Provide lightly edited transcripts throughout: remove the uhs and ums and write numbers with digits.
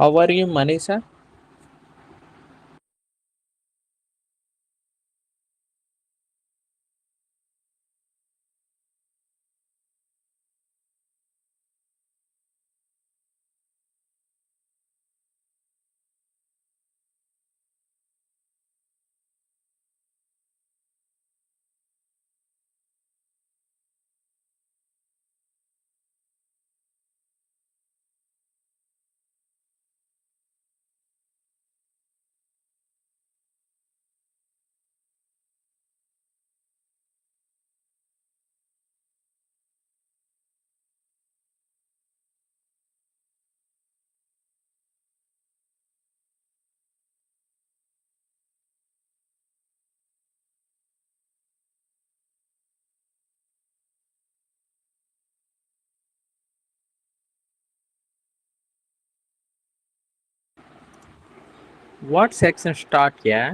How are you, Manisha? What section start, yeah?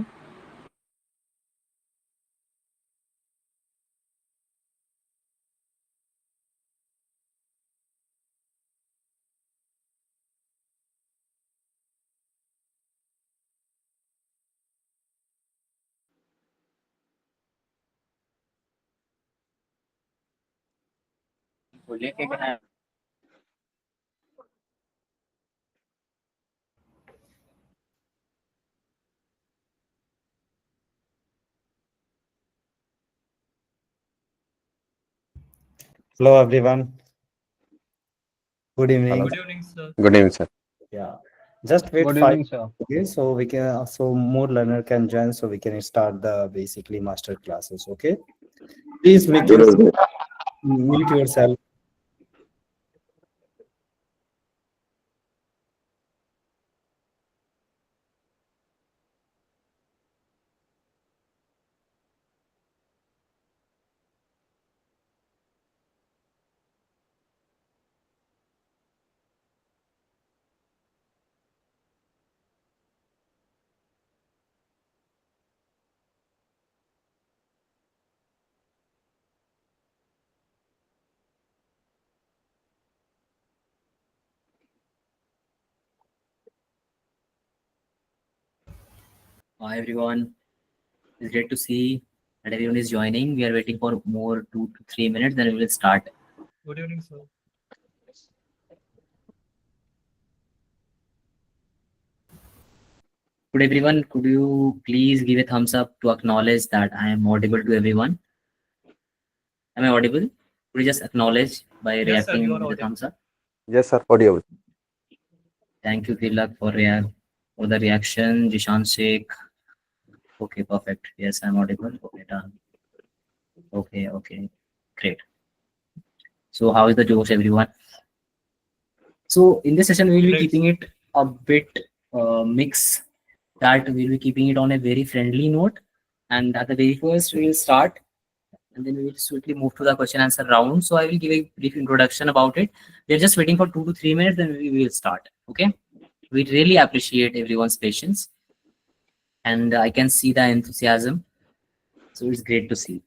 Hello, everyone. Good Hello. evening. Good evening, sir. Good evening, sir. Yeah, just wait Good five evening, sir. minutes so we can so more learner can join so we can start the basically master classes. Okay, please make Good yourself evening. mute yourself. Hi everyone, it's great to see that everyone is joining. We are waiting for more 2 to 3 minutes, then we will start. Good evening, sir. Could everyone, could you please give a thumbs up to acknowledge that I am audible to everyone? Am I audible? Could you just acknowledge by Yes, sir, you reacting are with a audible. thumbs up? Yes, sir. Audible. Thank you, Tilak, for the reaction. Jishan Sheikh. Okay, perfect. Yes, I'm audible. Okay, done. Okay, great. So, how is the Josh, everyone? So, in this session, we will be Great. keeping it a bit mix that we'll be keeping it on a very friendly note. And at the very first, we will start and then we will swiftly move to the question answer round. So I will give a brief introduction about it. We are just waiting for 2 to 3 minutes, then we will start. Okay. We really appreciate everyone's patience and I can see the enthusiasm. So it's great to see.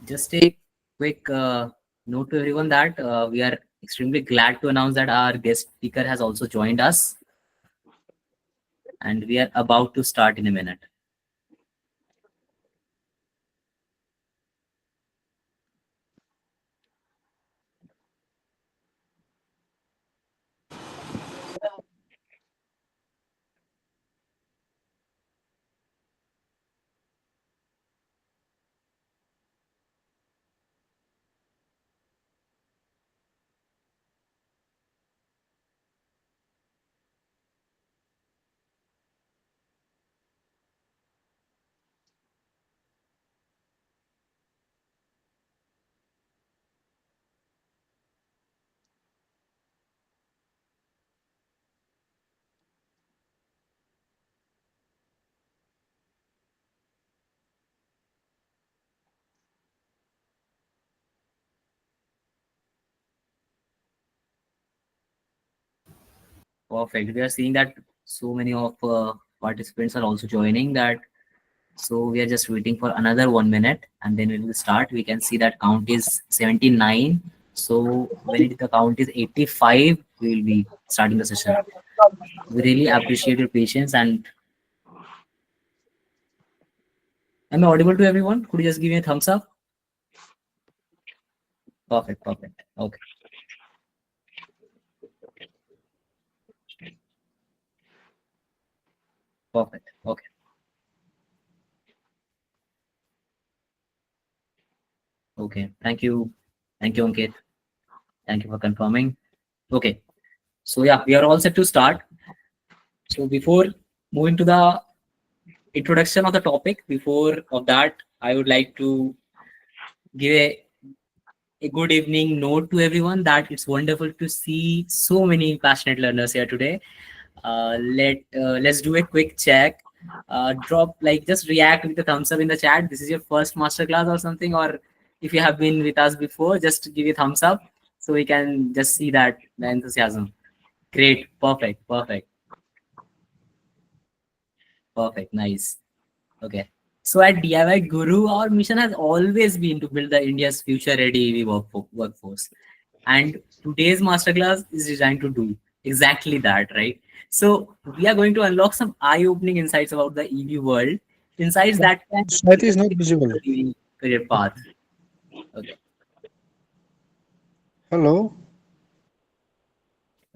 Just a quick note to everyone that we are extremely glad to announce that our guest speaker has also joined us. and we are about to start in a minute. Perfect. We are seeing that so many of participants are also joining that. So we are just waiting for another 1 minute and then we will start. We can see that count is 79. So when the count is 85, we will be starting the session. We really appreciate your patience. And am I audible to everyone? Could you just give me a thumbs up? Perfect, perfect. Okay. Perfect. Okay. Okay. Thank you. Thank you, Ankit. Thank you for confirming. Okay. So yeah, we are all set to start. So before moving to the introduction of the topic, before of that, I would like to give a good evening note to everyone that it's wonderful to see so many passionate learners here today. Let's do a quick check. Drop like just react with the thumbs up in the chat. This is your first masterclass or something, or if you have been with us before, just give a thumbs up so we can just see that the enthusiasm. Great, perfect, perfect, perfect, nice. Okay. So at DIYguru, our mission has always been to build the India's future-ready EV workforce. And today's masterclass is designed to do exactly that, right? So we are going to unlock some eye-opening insights about the EV world, insights that can Swati is not visible. EV career path. Okay. Hello.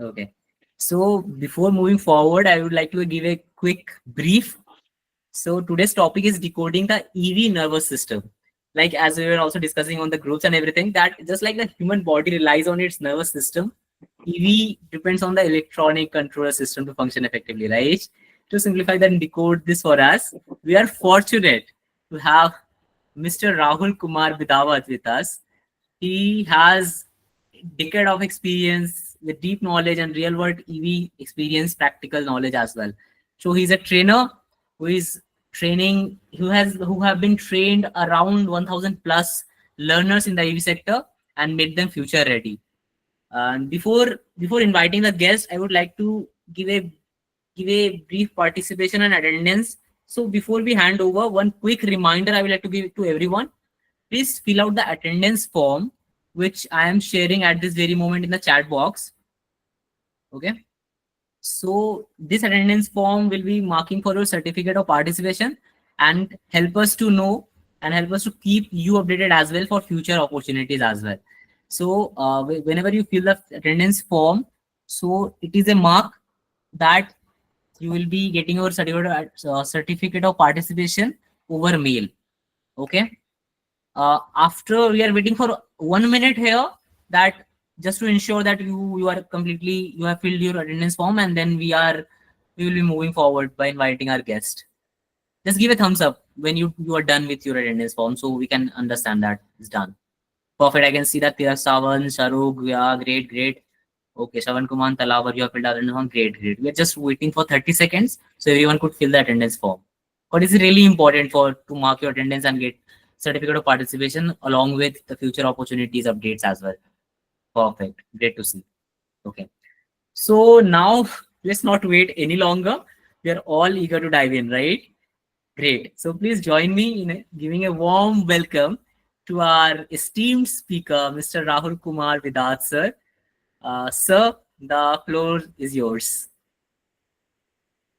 Okay. So before moving forward, I would like to give a quick brief. So today's topic is decoding the EV nervous system. Like as we were also discussing on the groups and everything, that just like the human body relies on its nervous system, EV depends on the electronic controller system to function effectively, right? To simplify that and decode this for us, we are fortunate to have Mr. Rahul Kumar Bidawat with us. He has decade of experience with deep knowledge and real world EV experience, practical knowledge as well. So he's a trainer who is training, who have been trained around 1000 plus learners in the EV sector and made them future ready. And before inviting the guest, I would like to give a brief participation and attendance. So before we hand over, one quick reminder I would like to give to everyone. Please fill out the attendance form, which I am sharing at this very moment in the chat box. Okay. So this attendance form will be marking for your certificate of participation and help us to know and help us to keep you updated as well for future opportunities as well. So whenever you fill the attendance form, so it is a mark that you will be getting your certificate of participation over mail. Okay. After we are waiting for 1 minute here, that just to ensure that you are completely, you have filled your attendance form, and then we will be moving forward by inviting our guest. Just give a thumbs up when you are done with your attendance form so we can understand that it's done. Perfect. I can see that there are Savan, Sharuk, yeah, great. Okay, Shavan Kumar, Talavar, you have filled out attendance form. Great. We are just waiting for 30 seconds so everyone could fill the attendance form. But it's really important to mark your attendance and get certificate of participation along with the future opportunities updates as well. Perfect. Great to see. Okay. So now let's not wait any longer. We are all eager to dive in, right? Great. So please join me in giving a warm welcome to our esteemed speaker, Mr. Rahul Kumar Vidat, sir. Sir, the floor is yours.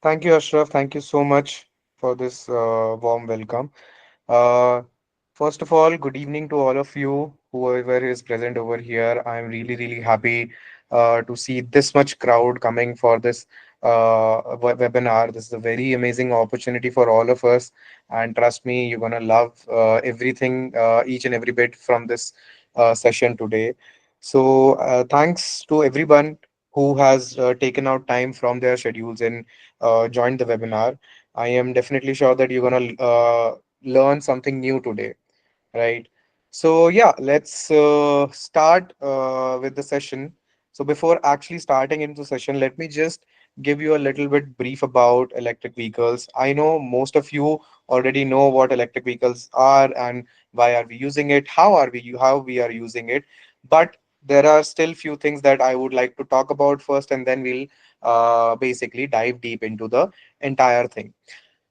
Thank you, Ashraf. Thank you so much for this warm welcome. Uh, First of all, good evening to all of you, whoever is present over here. I'm really, really happy to see this much crowd coming for this webinar. This is a very amazing opportunity for all of us. And trust me, you're going to love everything, each and every bit from this session today. So, thanks to everyone who has taken out time from their schedules and joined the webinar. I am definitely sure that you're going to learn something new today, right? So yeah, let's start with the session. So before actually starting into session, let me just give you a little bit brief about electric vehicles. I know most of you already know what electric vehicles are and why are we using it, how we are using it, but there are still few things that I would like to talk about first, and then we'll basically dive deep into the entire thing.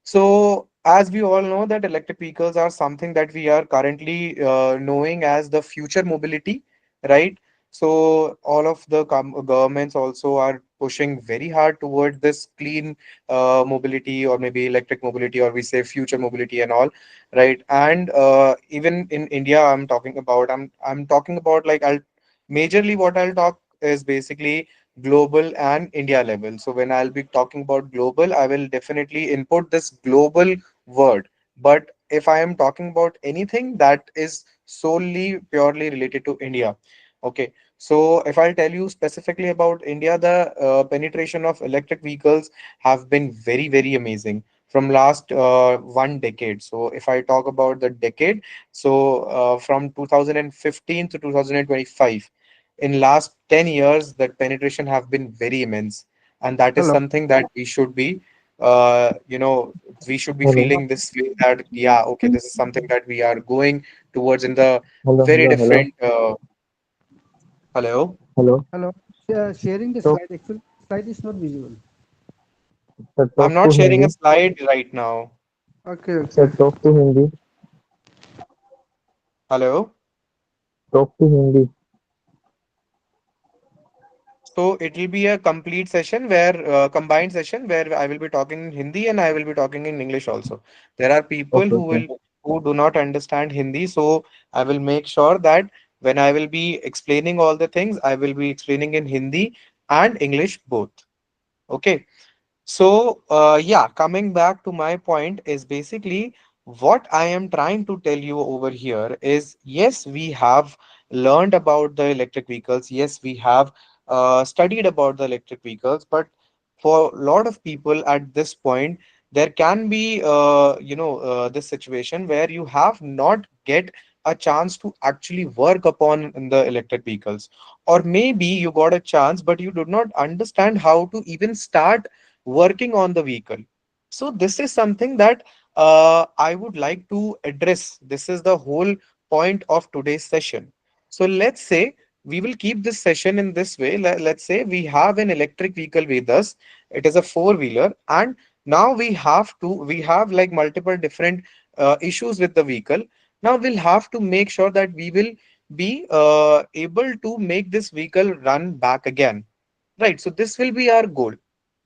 So, as we all know, that electric vehicles are something that we are currently knowing as the future mobility, right? So, all of the governments also are pushing very hard toward this clean mobility, or maybe electric mobility, or we say future mobility and all, right? And even in India, I'm talking about, like, I'll majorly what I'll talk is basically global and India level. So when I'll be talking about global, I will definitely input this global word. But if I am talking about anything that is solely purely related to India, okay. So if I'll tell you specifically about India, the penetration of electric vehicles have been very, very amazing from last 1 decade. So if I talk about the decade, so from 2015 to 2025, in last 10 years, that penetration have been very immense, and that is Hello, something that we should be uh, you know we should be hello, feeling this way, that yeah, okay, this is something that we are going towards in the hello, very hello, hello, different hello. hello. hello. Sharing the Talk, slide. Actually, slide is not visible. I'm talk not to sharing a Hindi. slide right now. Okay, Sir, okay. talk to Hindi. Hello. Talk to Hindi. So it will be a complete session where combined session where I will be talking in Hindi and I will be talking in English also. There are people Okay, okay. who do not understand Hindi, so I will make sure that when I will be explaining all the things, I will be explaining in Hindi and English both. Okay. So, yeah, coming back to my point is basically what I am trying to tell you over here is, yes, we have learned about the electric vehicles. Yes, we have studied about the electric vehicles, but for a lot of people at this point, there can be, this situation where you have not get a chance to actually work upon the electric vehicles, or maybe you got a chance, but you do not understand how to even start working on the vehicle. So this is something that I would like to address. This is the whole point of today's session. So let's say we will keep this session in this way. Let's say we have an electric vehicle with us. It is a four-wheeler, and now we have like multiple different issues with the vehicle. Now we'll have to make sure that we will be able to make this vehicle run back again. Right. So this will be our goal.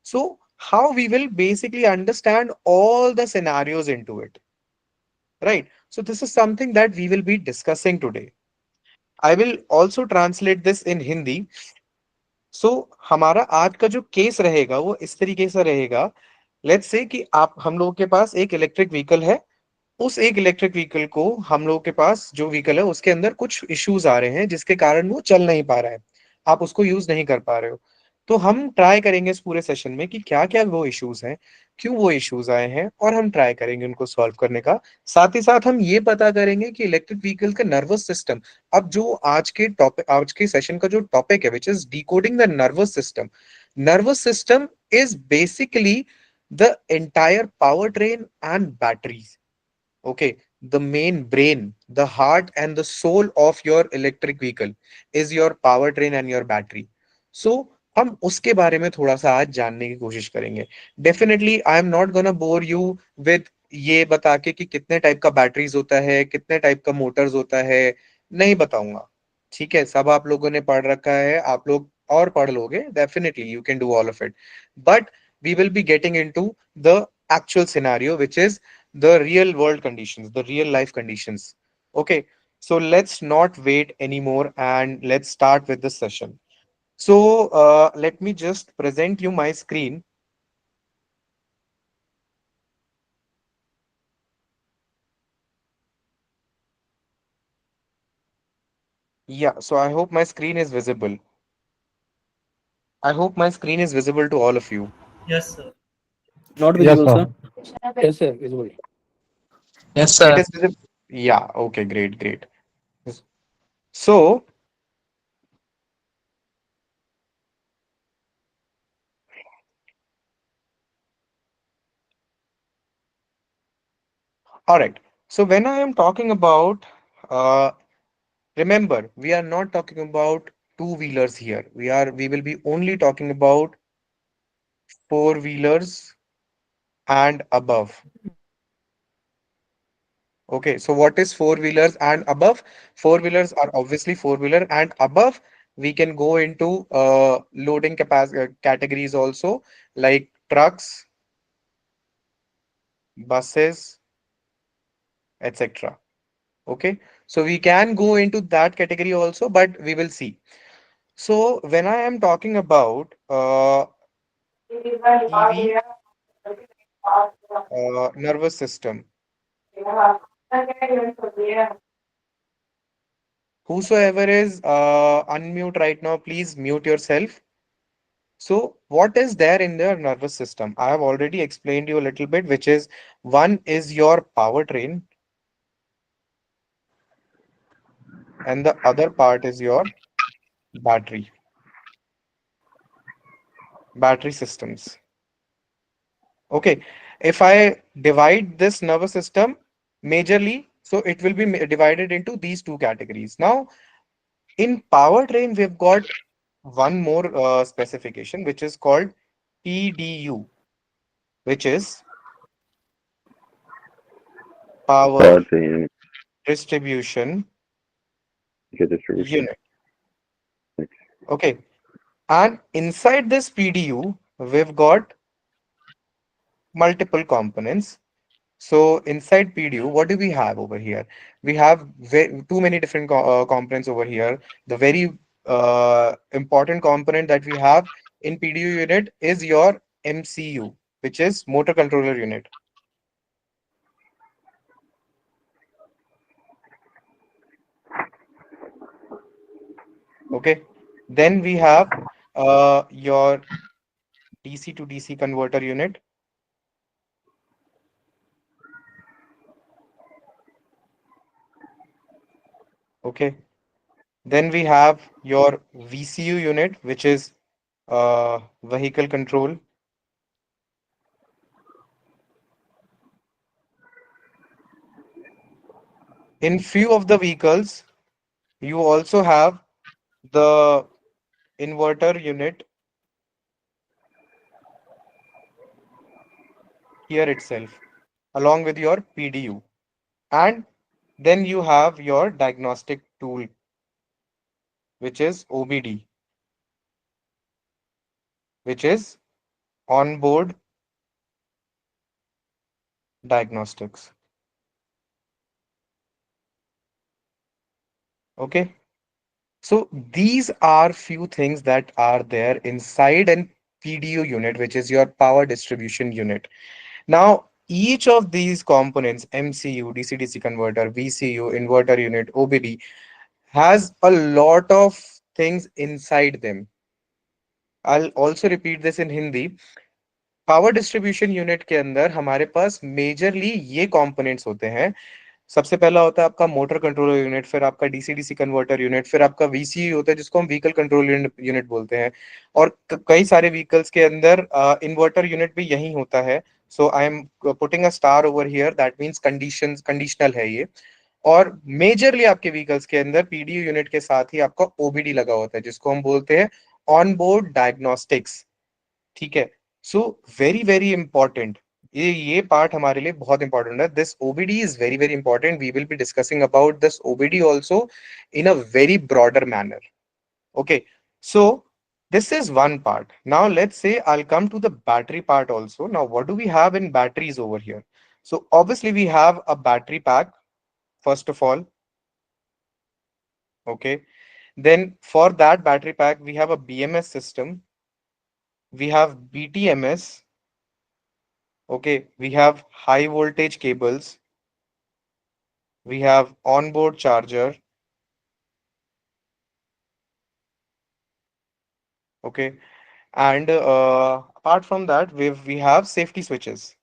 So, how we will basically understand all the scenarios into it, right? So, this is something that we will be discussing today. I will also translate this in Hindi. So, हमारा आज का जो case रहेगा वो इस तरीके से रहेगा. लेट्स से कि आप हम लोगों के पास एक इलेक्ट्रिक व्हीकल है. उस एक इलेक्ट्रिक व्हीकल को हम लोगों के पास जो व्हीकल है उसके अंदर कुछ इश्यूज आ रहे हैं जिसके कारण वो चल नहीं पा रहा है. आप उसको यूज नहीं कर पा रहे हो. तो हम ट्राई करेंगे इस पूरे सेशन में कि क्या क्या वो इश्यूज हैं, क्यों वो इश्यूज आए हैं, और हम ट्राई करेंगे उनको सॉल्व करने का. साथ ही साथ हम ये पता करेंगे कि इलेक्ट्रिक व्हीकल का नर्वस सिस्टम, अब जो आज के सेशन का जो टॉपिक है, which is decoding the nervous system. Nervous system is basically the entire power train and batteries. Okay, the main brain, the heart, and the soul of your electric vehicle is your powertrain and your battery. So हम उसके बारे में थोड़ा सा आज जानने की कोशिश करेंगे. Definitely I am not gonna bore you with ये बता के कि कितने टाइप का बैटरीज होता है, कितने टाइप का मोटर्स होता है, नहीं बताऊंगा. ठीक है, सब आप लोगों ने पढ़ रखा है, आप लोग और पढ़ लोगे, definitely you can do all of it. But we will be getting into the actual scenario, which is the real world conditions, the real life conditions. Okay, so let's not wait anymore and let's start with the session. So let me just present you my screen. Yeah, so I hope my screen is visible. I hope my screen is visible to all of you. Yes, sir. Not Yes, visible, sir. sir. Yes, sir. Visible. Yes, It sir. is visible. Yeah, okay, great, great. So, all right. So when I am talking about, uh, remember, we are not talking about two-wheelers here. We will be only talking about four-wheelers and above. Okay, so what is four-wheelers and above? Four-wheelers are obviously four-wheeler, and above we can go into loading capacity categories also, like trucks, buses, etc. Okay, so we can go into that category also, but we will see. So when I am talking about EV, nervous system, whosoever is unmute right now, please mute yourself. So what is there in the nervous system? I have already explained you a little bit, which is one is your powertrain and the other part is your battery, battery systems. Okay, if I divide this nervous system majorly, so it will be divided into these two categories. Now, in powertrain, we've got one more specification, which is called PDU, which is power Power train distribution distribution. unit. Okay, and inside this PDU, we've got multiple components. So inside PDU, what do we have over here? We have too many different components over here. The very important component that we have in PDU unit is your MCU, which is motor controller unit. Okay. Then we have your DC to DC converter unit. Okay. Then we have your VCU unit, which is vehicle control. In few of the vehicles, you also have the inverter unit here itself, along with your PDU. And then you have your diagnostic tool, which is OBD, which is onboard diagnostics. Okay. So these are few things that are there inside an PDU unit, which is your power distribution unit. Now, each of these components, MCU, DC-DC converter, VCU, inverter unit, OBD, has a lot of things inside them. I'll also repeat this in Hindi. Power distribution unit के अंदर हमारे पास majorly ये components होते हैं. सबसे पहला होता है आपका मोटर कंट्रोलर यूनिट, फिर आपका डीसी डीसी कन्वर्टर यूनिट, फिर आपका वीसीयू होता है जिसको हम व्हीकल कंट्रोल यूनिट बोलते हैं. और कई सारे व्हीकल्स के अंदर इन्वर्टर यूनिट भी यही होता है. So I am putting a star over here, that means conditional है ये. और मेजरली आपके व्हीकल्स के अंदर पीडीयू यूनिट के साथ ही आपका ओबीडी लगा होता है, जिसको हम बोलते हैं ऑन बोर्ड डायग्नोस्टिक्स. ठीक है. सो वेरी वेरी इंपॉर्टेंट, ये पार्ट हमारे लिए बहुत इंपॉर्टेंट है. This OBD is very very important. We will be discussing about this OBD also in a very broader manner. Okay. So This is one part. Now let's say I'll come to the battery part also. Now what do we have in batteries over here? So obviously we have a battery pack, first of all. Okay. Then for that battery pack, we have a BMS system. We have BTMS. Okay. We have high voltage cables. We have onboard charger. Okay. And apart from that, we have safety switches,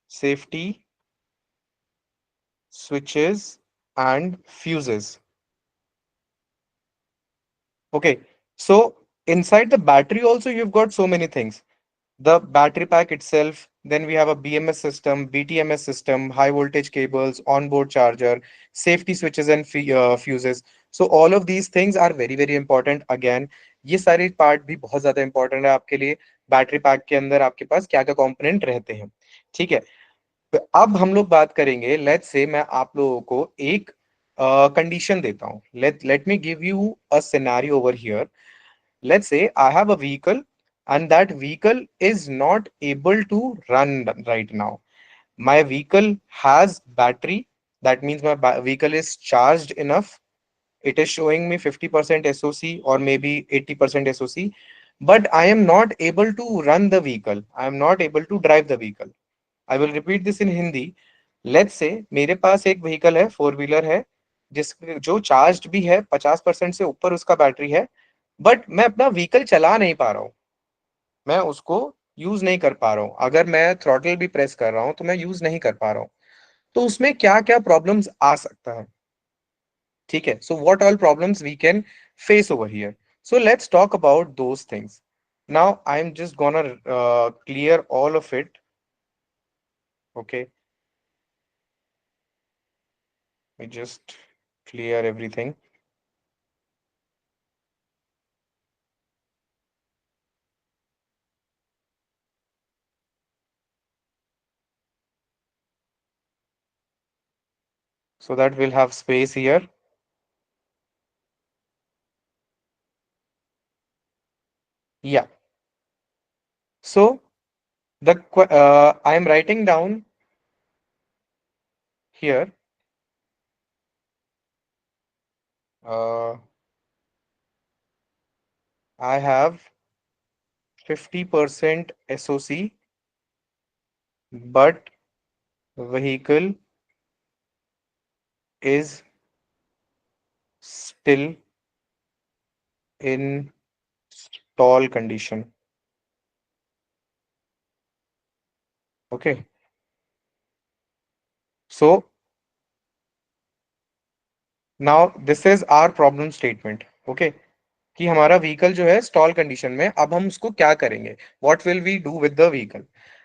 safety switches and fuses. Okay. So inside the battery also, you've got so many things. The battery pack itself, then we have a BMS system, BTMS system, high voltage cables, onboard charger, safety switches and fuses. So all of these things are very very important. Again, ये सारे part भी बहुत ज्यादा important है आपके लिए. Battery pack के अंदर आपके पास क्या क्या कंपोनेंट रहते हैं, ठीक है. तो अब हम लोग बात करेंगे. लेट्स से मैं आप लोगों को एक कंडीशन देता हूँ. Let me give you a scenario over here. Let's say I have a vehicle and that vehicle is not able to run right now. My vehicle has battery. That means my vehicle is charged enough. It is showing me 50% SOC or maybe 80% SOC, but I am not able to run the vehicle. I am not able to drive the vehicle. I will repeat this in Hindi. Let's say मेरे पास एक vehicle है, four wheeler है, जिस जो charge भी है, 50% से ऊपर उसका बैटरी है, बट मैं अपना व्हीकल चला नहीं पा रहा हूँ. मैं उसको यूज नहीं कर पा रहा हूँ. अगर मैं थ्रॉटल भी प्रेस कर रहा हूँ तो मैं यूज नहीं कर पा रहा हूँ. तो उसमें क्या क्या प्रॉब्लम्स आ सकता है, ठीक है. So what all problems we can face over here. So let's talk about those things. Now I am just gonna clear all of it. Okay, we just clear everything. So that we'll have space here. Yeah. So I am writing down here. Uh, I have 50% SOC, but vehicle is still in stall condition. Okay. So now this is our problem statement. Okay. कि हमारा vehicle जो है stall condition में, अब हम उसको क्या करेंगे, what will we do with the vehicle.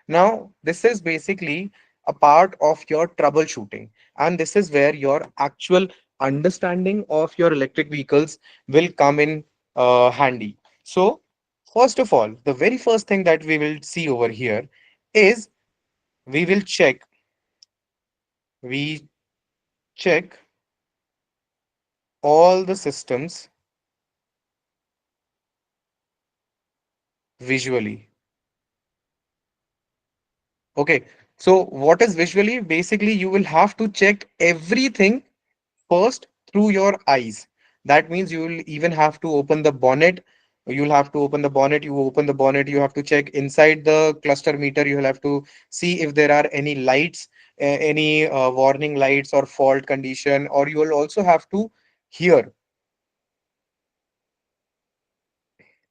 Now this is basically a part of your troubleshooting, and this is where your actual understanding of your electric vehicles will come in handy. So first of all, the very first thing that we will see over here is we will we check all the systems visually. Okay, so what is visually? Basically, you will have to check everything first through your eyes. That means you will even have to open the bonnet. You'll have to open the bonnet. You open the bonnet. You have to check inside the cluster meter. You'll have to see if there are any lights, any warning lights or fault condition, or you will also have to hear.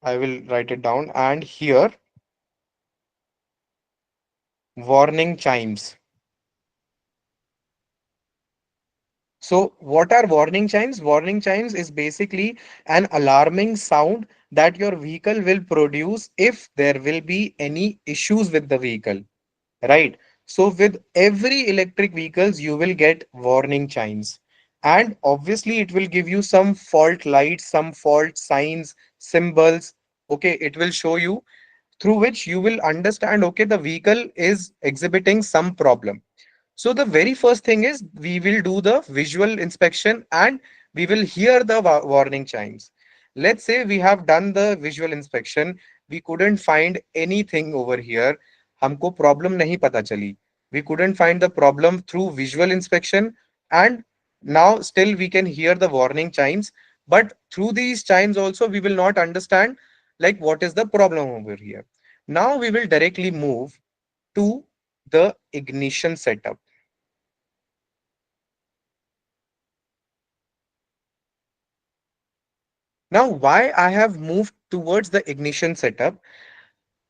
I will write it down and hear warning chimes. So what are warning chimes? Warning chimes is basically an alarming sound that your vehicle will produce if there will be any issues with the vehicle, right? So with every electric vehicles, you will get warning chimes. And obviously it will give you some fault lights, some fault signs, symbols. Okay, it will show you through which you will understand, okay, the vehicle is exhibiting some problem. So the very first thing is we will do the visual inspection and we will hear the warning chimes. Let's say we have done the visual inspection, we couldn't find anything over here, हमको problem नहीं पता चली. We couldn't find the problem through visual inspection, and now still we can hear the warning chimes, but through these chimes also we will not understand like what is the problem over here. Now we will directly move to the ignition setup. Now, why I have moved towards the ignition setup?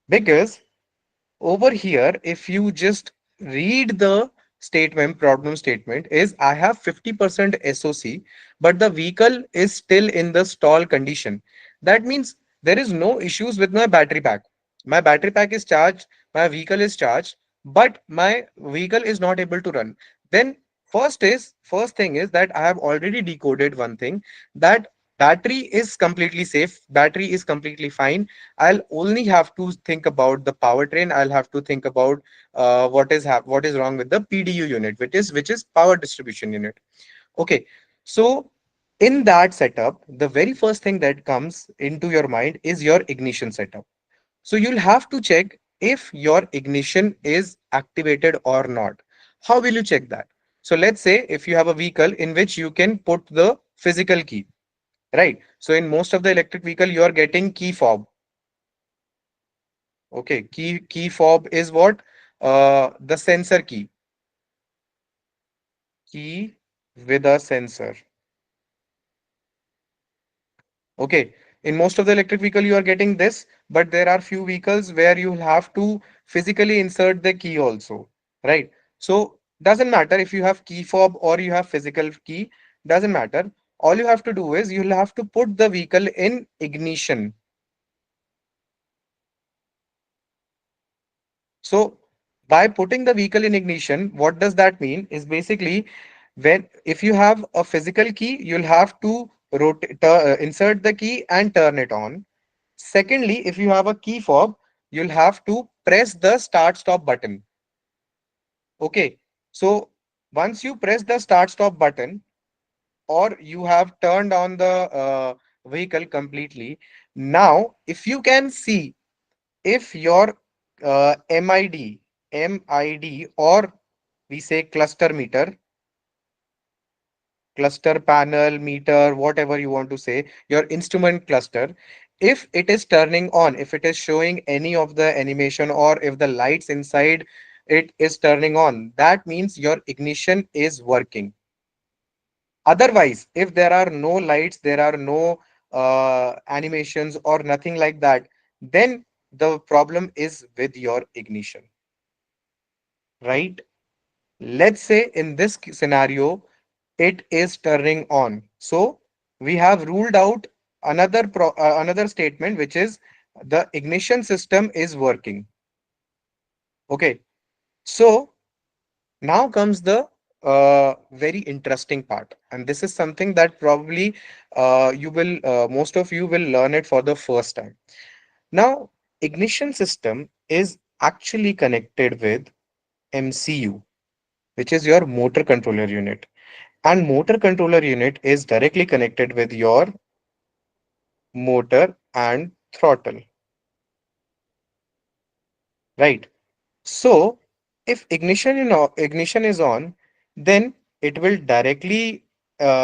Because over here, if you just read the statement, problem statement is I have 50% SOC, but the vehicle is still in the stall condition. That means there is no issues with my battery pack. My battery pack is charged, my vehicle is charged, but my vehicle is not able to run. Then first thing is that I have already decoded one thing, that battery is completely safe, battery is completely fine. I'll only have to think about the powertrain. I'll have to think about what is wrong with the PDU unit, which is power distribution unit. Okay, so in that setup, the very first thing that comes into your mind is your ignition setup. So you'll have to check if your ignition is activated or not. How will you check that? So let's say if you have a vehicle in which you can put the physical key, right? So in most of the electric vehicle, you are getting key fob. Okay, key fob is what? The sensor key with a sensor. Okay, in most of the electric vehicle you are getting this, but there are few vehicles where you have to physically insert the key also, right? So doesn't matter if you have key fob or you have physical key, doesn't matter. All you have to do is you'll have to put the vehicle in ignition. So by putting the vehicle in ignition, what does that mean? Is basically when if you have a physical key, you'll have to insert the key and turn it on. Secondly, if you have a key fob, you'll have to press the start stop button. Okay. So once you press the start stop button, or you have turned on the vehicle completely, now if you can see if your MID, or we say cluster panel, meter, whatever you want to say, your instrument cluster, if it is turning on, if it is showing any of the animation, or if the lights inside it is turning on, that means your ignition is working. Otherwise, if there are no lights, there are no animations or nothing like that, then the problem is with your ignition, right? Let's say in this scenario, it is turning on. So we have ruled out another statement, which is the ignition system is working. Okay. So now comes the very interesting part, and this is something that probably most of you will learn it for the first time. Now, ignition system is actually connected with MCU, which is your motor controller unit, and motor controller unit is directly connected with your motor and throttle, right? So if ignition is on, then it will directly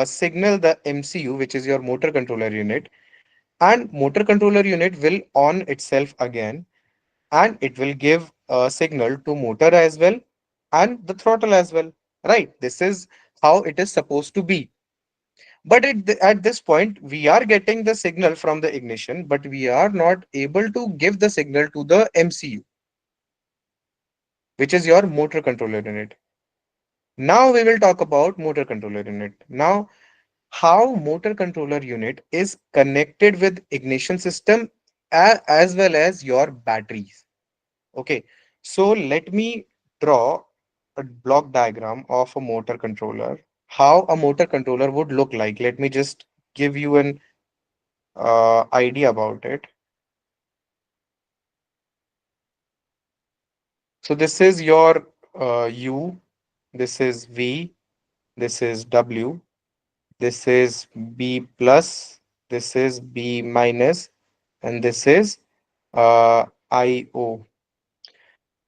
signal the MCU, which is your motor controller unit, and motor controller unit will on itself again, and it will give a signal to motor as well and the throttle as well, right? This is how it is supposed to be. But at this point, we are getting the signal from the ignition, but we are not able to give the signal to the MCU, which is your motor controller unit. Now we will talk about motor controller unit. Now, how motor controller unit is connected with ignition system as well as your batteries. Okay, so let me draw a block diagram of a motor controller. How a motor controller would look like. Let me just give you an idea about it. So this is your U, this is V, this is W, this is B plus, this is B minus, and this is IO.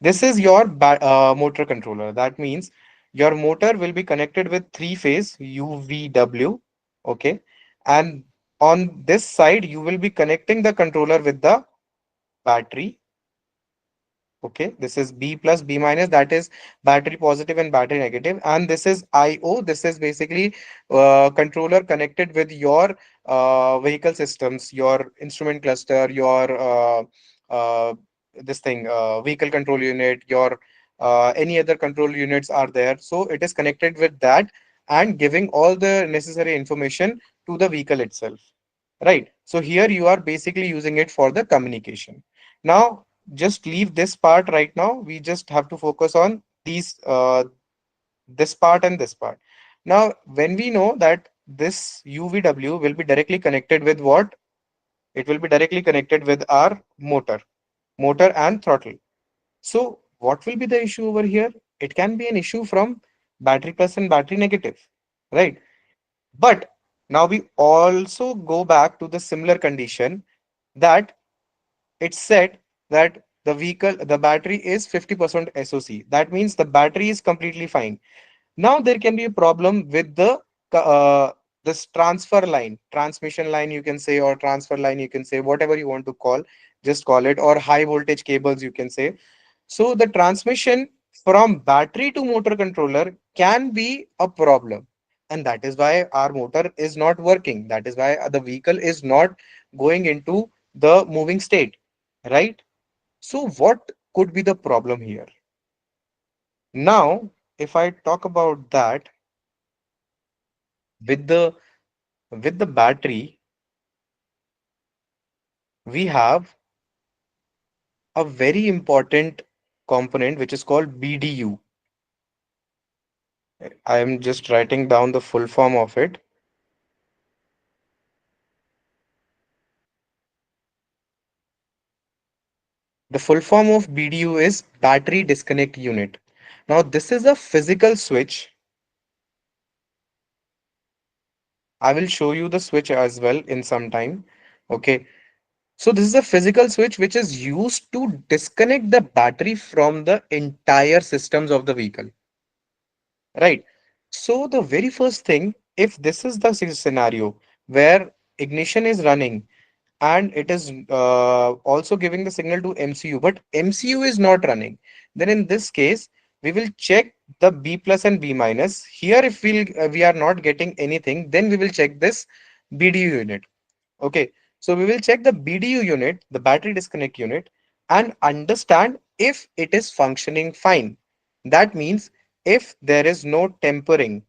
This is your motor controller. That means your motor will be connected with three phase UVW. Okay. And on this side, you will be connecting the controller with the battery. Okay, this is B plus B minus, that is battery positive and battery negative, and this is IO. This is basically controller connected with your vehicle systems, your instrument cluster, your uh, this thing vehicle control unit, your any other control units are there. So it is connected with that and giving all the necessary information to the vehicle itself. Right. So here you are basically using it for the communication. Now just leave this part right now. We just have to focus on these this part and this part. Now when we know that this UVW will be directly connected with what, it will be directly connected with our motor and throttle. So what will be the issue over here? It can be an issue from battery plus and battery negative, right? But now we also go back to the similar condition that it said that the battery is 50% SOC. That means the battery is completely fine. Now there can be a problem with the this transfer line, transmission line you can say, or transfer line you can say, whatever you want to call, just call it, or high voltage cables you can say. So the transmission from battery to motor controller can be a problem. And that is why our motor is not working. That is why the vehicle is not going into the moving state, right? So what could be the problem here? Now, if I talk about that with the battery, we have a very important component which is called BDU. I am just writing down the full form of it. The full form of BDU is battery disconnect unit. Now, this is a physical switch. I will show you the switch as well in some time. Okay. So this is a physical switch which is used to disconnect the battery from the entire systems of the vehicle. Right. So the very first thing, if this is the scenario where ignition is running and it is also giving the signal to MCU, but MCU is not running, then in this case, we will check the B plus and B minus. Here, if we are not getting anything, then we will check this BDU unit. Okay, so we will check the BDU unit, the battery disconnect unit, and understand if it is functioning fine. That means if there is no tempering.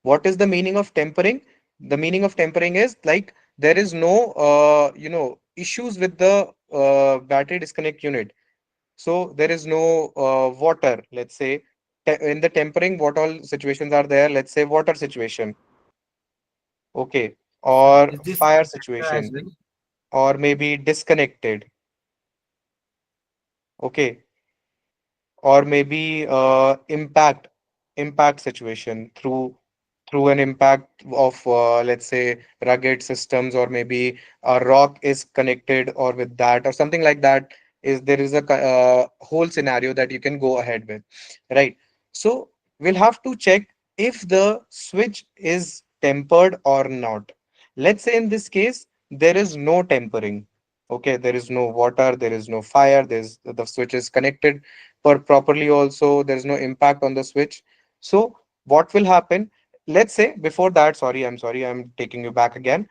What is the meaning of tempering? The meaning of tempering is like there is no issues with the battery disconnect unit. So there is no water, let's say. In the tempering, what all situations are there? Let's say water situation, okay, So or is this fire as situation, well? or maybe disconnected, okay, or maybe impact situation through an impact of let's say rugged systems, or maybe a rock is connected or with that or something like that. Is there is a whole scenario that you can go ahead with, right? So we'll have to check if the switch is tempered or not. Let's say in this case there is no tempering. Okay, there is no water, there is no fire, there's the switch is connected properly also, there's no impact on the switch. So what will happen? Let's say before that, sorry, I'm taking you back again.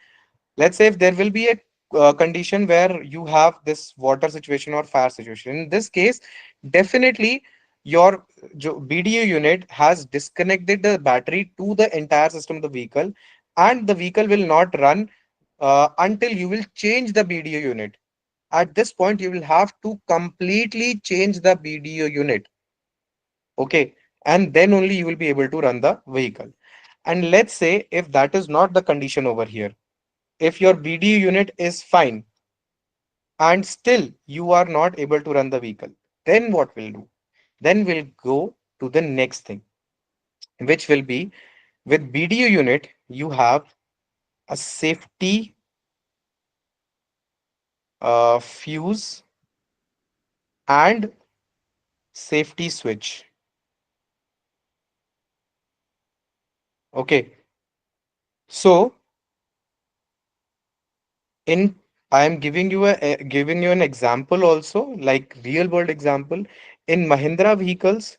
Let's say if there will be a condition where you have this water situation or fire situation. In this case, definitely your BDU unit has disconnected the battery to the entire system of the vehicle, and the vehicle will not run until you will change the BDU unit. At this point, you will have to completely change the BDU unit. Okay. And then only you will be able to run the vehicle. And let's say if that is not the condition over here, if your BDU unit is fine and still you are not able to run the vehicle, then what we'll do? Then we'll go to the next thing, which will be with BDU unit, you have a safety fuse and safety switch. Okay, so in I am giving you giving you an example also, like real world example. In Mahindra vehicles,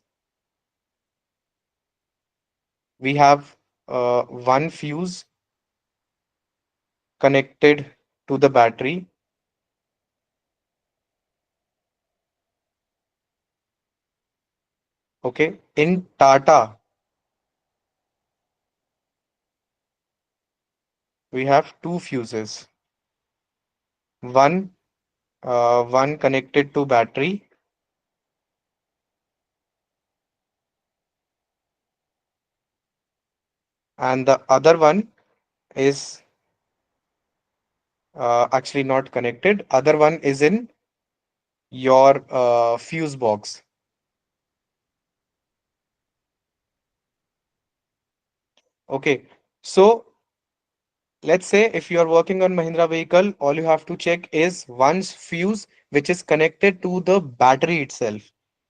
we have one fuse connected to the battery. Okay, in Tata, we have two fuses. One one connected to battery, and the other one is actually not connected. Other one is in your fuse box. Okay, so let's say if you are working on Mahindra vehicle, all you have to check is one fuse which is connected to the battery itself.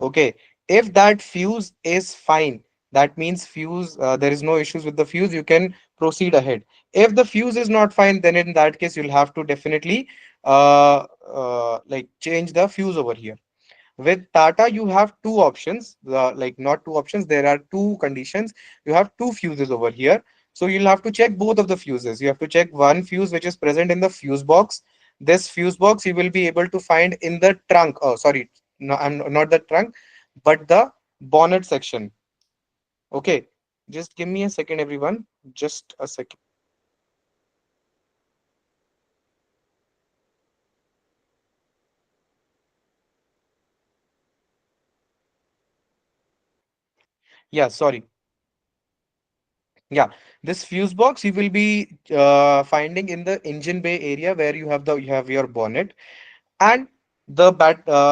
Okay, if that fuse is fine, that means fuse there is no issues with the fuse, you can proceed ahead. If the fuse is not fine, then in that case you'll have to definitely like change the fuse over here. With Tata, you have two options, like not two options, there are two conditions. You have two fuses over here. So you'll have to check both of the fuses. You have to check one fuse which is present in the fuse box. This fuse box you will be able to find in the trunk. Oh, sorry, no, I'm not the trunk, but the bonnet section. Okay, just give me a second, everyone. Just a second. Yeah, sorry. Yeah, this fuse box you will be finding in the engine bay area where you have your bonnet, and the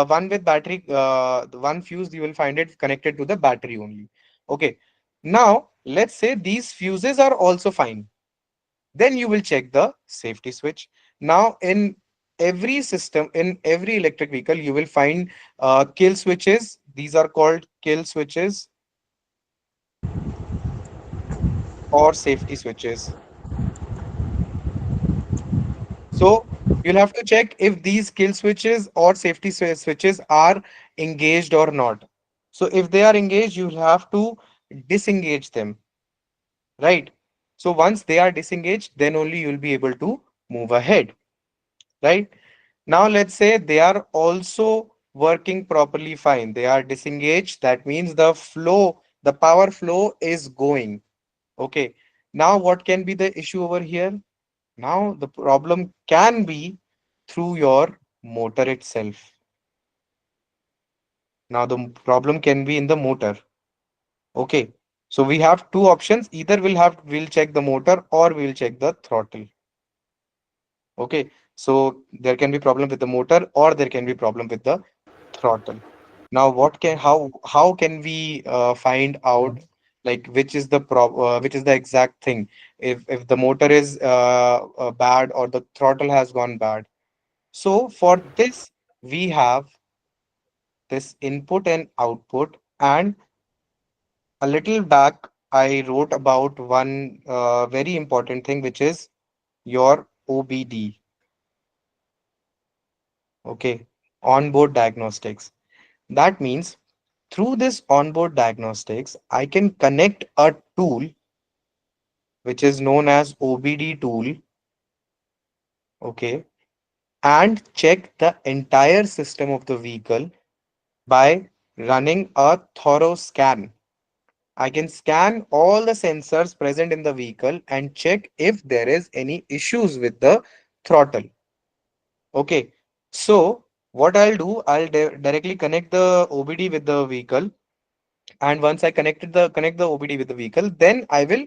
one with battery, the one fuse you will find it connected to the battery only. Okay, now let's say these fuses are also fine, then you will check the safety switch. Now in every system, in every electric vehicle, you will find kill switches. These are called kill switches or safety switches. So you'll have to check if these kill switches or safety switches are engaged or not. So if they are engaged, you'll have to disengage them, right? So once they are disengaged, then only you'll be able to move ahead, right? Now let's say they are also working properly fine. They are disengaged. That means the flow, the power flow is going. Okay. Now what can be the issue over here? Now the problem can be through your motor itself. Now the problem can be in the motor. Okay. So we have two options. Either we'll check the motor or we'll check the throttle. Okay. So there can be problem with the motor or there can be problem with the throttle. Now what can how can we find out like which is the exact thing, if the motor is bad or the throttle has gone bad. So for this, we have this input and output. And a little back, I wrote about one very important thing, which is your OBD, okay, onboard diagnostics. That means through this onboard diagnostics, I can connect a tool which is known as OBD tool, okay, and check the entire system of the vehicle by running a thorough scan. I can scan all the sensors present in the vehicle and check if there is any issues with the throttle. Okay. So what I'll do, I'll directly connect the OBD with the vehicle. And once I connect the OBD with the vehicle, then I will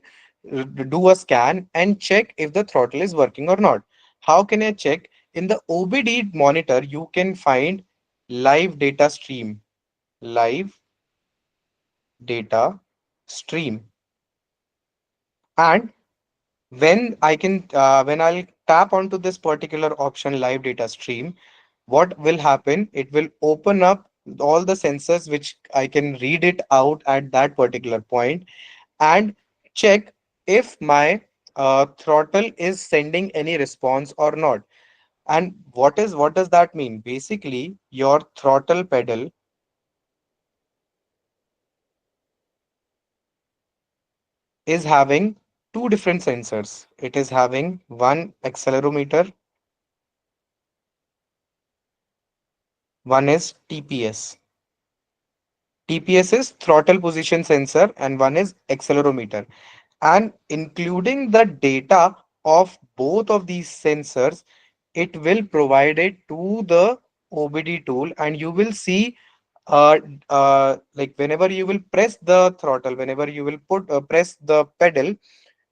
do a scan and check if the throttle is working or not. How can I check? In the OBD monitor, you can find live data stream. Live data stream. And When I can, when I'll tap onto this particular option, live data stream, what will happen? It will open up all the sensors which I can read it out at that particular point and check if my throttle is sending any response or not. And what does that mean? Basically, your throttle pedal is having two different sensors. It is having one accelerometer, one is TPS. TPS is throttle position sensor and one is accelerometer. And including the data of both of these sensors, it will provide it to the OBD tool, and you will see uh, like whenever you will press the throttle, whenever you will press the pedal,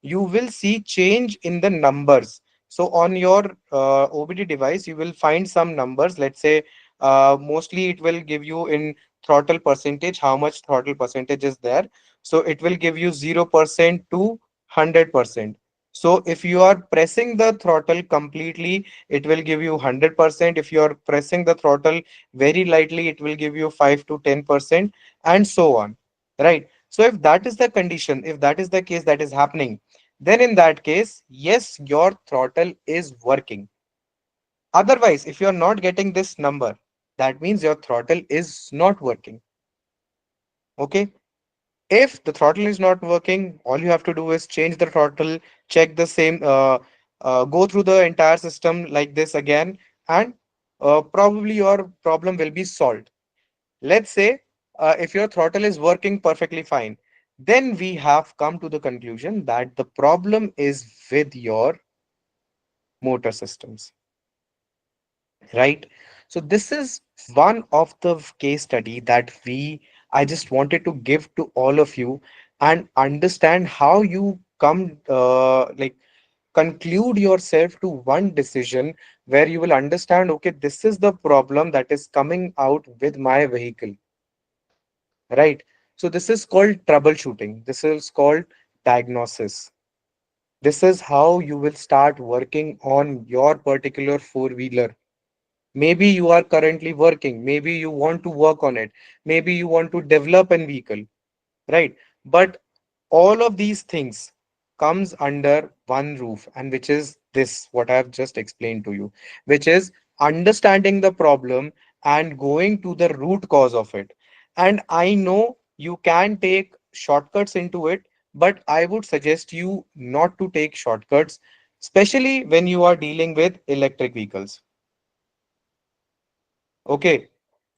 you will see change in the numbers. So on your OBD device, you will find some numbers. Let's say mostly it will give you in throttle percentage, how much throttle percentage is there. So it will give you 0% to 100%. So if you are pressing the throttle completely, it will give you 100%. If you are pressing the throttle very lightly, it will give you 5 to 10%, and so on. Right. So if that is the condition, if that is the case that is happening, then in that case, yes, your throttle is working. Otherwise, if you're not getting this number, that means your throttle is not working. Okay. If the throttle is not working, all you have to do is change the throttle, check the same, go through the entire system like this again, and probably your problem will be solved. Let's say if your throttle is working perfectly fine, then we have come to the conclusion that the problem is with your motor systems, right? So this is one of the case study that I just wanted to give to all of you and understand how you come like conclude yourself to one decision where you will understand, okay, this is the problem that is coming out with my vehicle, right? So this is called troubleshooting. This is called diagnosis. This is how you will start working on your particular four wheeler. Maybe you are currently working, maybe you want to work on it, maybe you want to develop an vehicle, right? But all of these things comes under one roof, and which is this what I have just explained to you, which is understanding the problem and going to the root cause of it. And I know you can take shortcuts into it, but I would suggest you not to take shortcuts, especially when you are dealing with electric vehicles. Okay.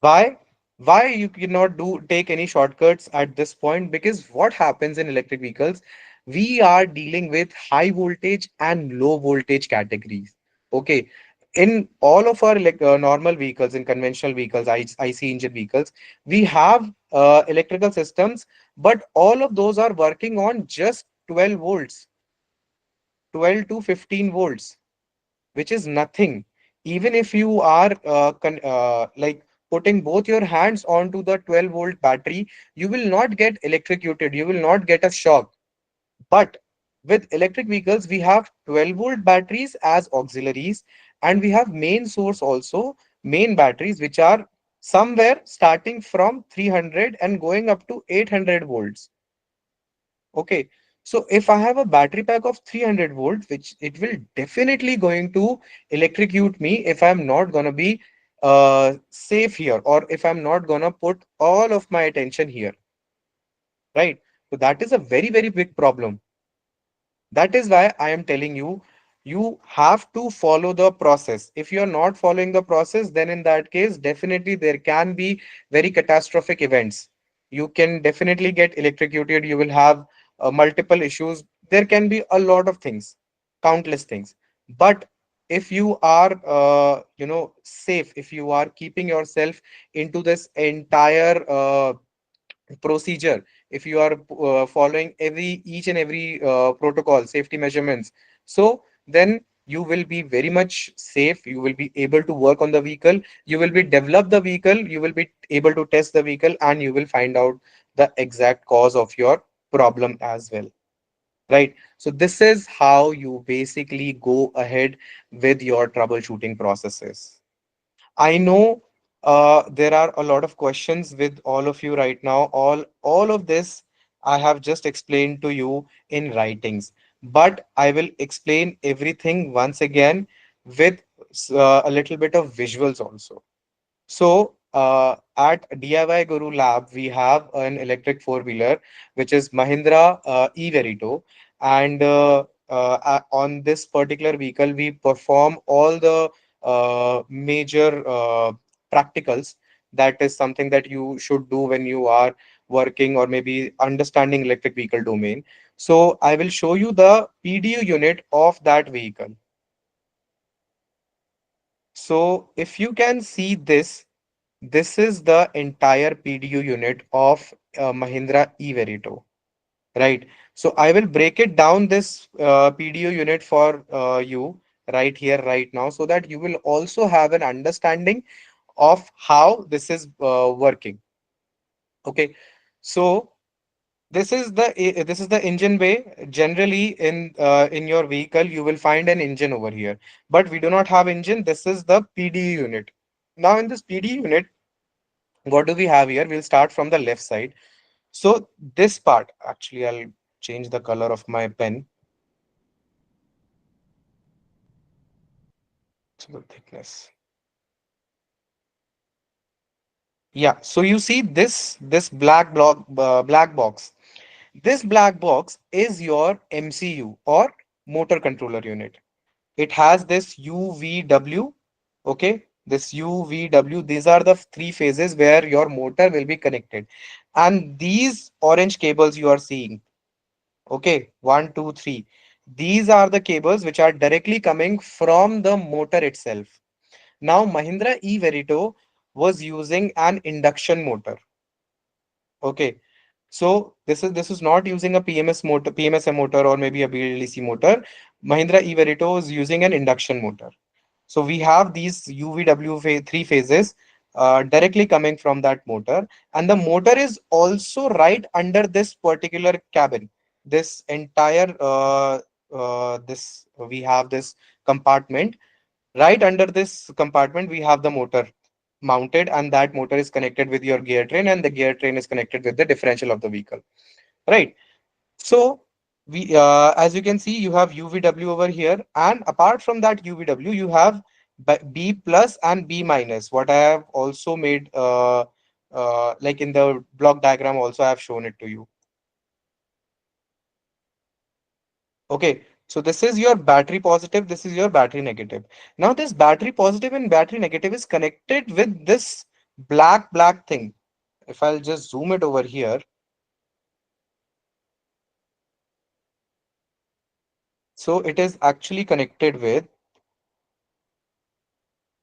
Why? Why you cannot do take any shortcuts at this point? Because what happens in electric vehicles, we are dealing with high voltage and low voltage categories. Okay. In all of our normal vehicles, in conventional vehicles, IC engine vehicles, we have electrical systems, but all of those are working on just 12 volts, 12 to 15 volts, which is nothing. Even if you are like putting both your hands onto the 12-volt battery, you will not get electrocuted, you will not get a shock. But with electric vehicles, we have 12-volt batteries as auxiliaries, and we have main source also, main batteries, which are somewhere starting from 300 and going up to 800 volts. Okay. So if I have a battery pack of 300 volt, which it will definitely going to electrocute me if I'm not gonna be safe here, or if I'm not gonna put all of my attention here, right? So that is a very, very big problem. That is why I am telling you, you have to follow the process. If you're not following the process, then in that case, definitely there can be very catastrophic events. You can definitely get electrocuted. You will have multiple issues. There can be a lot of things, countless things. But if you are, safe, if you are keeping yourself into this entire procedure, if you are following every each and every protocol safety measurements, so then you will be very much safe, you will be able to work on the vehicle, you will be develop the vehicle, you will be able to test the vehicle, and you will find out the exact cause of your problem as well, right? So this is how you basically go ahead with your troubleshooting processes. I know there are a lot of questions with all of you right now. All of this I have just explained to you in writings, but I will explain everything once again with a little bit of visuals also. So at DIY Guru Lab, we have an electric four-wheeler, which is Mahindra e-Verito. And on this particular vehicle, we perform all the major practicals. That is something that you should do when you are working or maybe understanding electric vehicle domain. So I will show you the PDU unit of that vehicle. So if you can see this, this is the entire PDU unit of Mahindra e-Verito, right? So I will break it down this PDU unit for you right here, right now, so that you will also have an understanding of how this is working. Okay, so this is the engine bay. Generally, in your vehicle, you will find an engine over here, but we do not have engine. This is the PDU unit. Now, in this PDU unit, what do we have here? We'll start from the left side. So this part, actually, I'll change the color of my pen. So the thickness. Yeah. So you see this black box. This black box is your MCU or motor controller unit. It has this UVW. Okay. This UVW. These are the three phases where your motor will be connected, and these orange cables you are seeing. Okay, one, two, three. These are the cables which are directly coming from the motor itself. Now, Mahindra e-Verito was using an induction motor. Okay, so this is not using a PMS motor, PMSM motor, or maybe a BLDC motor. Mahindra e-Verito is using an induction motor. So we have these UVW three phases directly coming from that motor, and the motor is also right under this particular cabin. This entire this we have this compartment. Right under this compartment, we have the motor mounted, and that motor is connected with your gear train, and the gear train is connected with the differential of the vehicle. Right. So we, as you can see, you have UVW over here, and apart from that UVW, you have B plus and B minus. What I have also made, like in the block diagram, also I have shown it to you. Okay, so this is your battery positive. This is your battery negative. Now this battery positive and battery negative is connected with this black thing. If I'll just zoom it over here, so it is actually connected with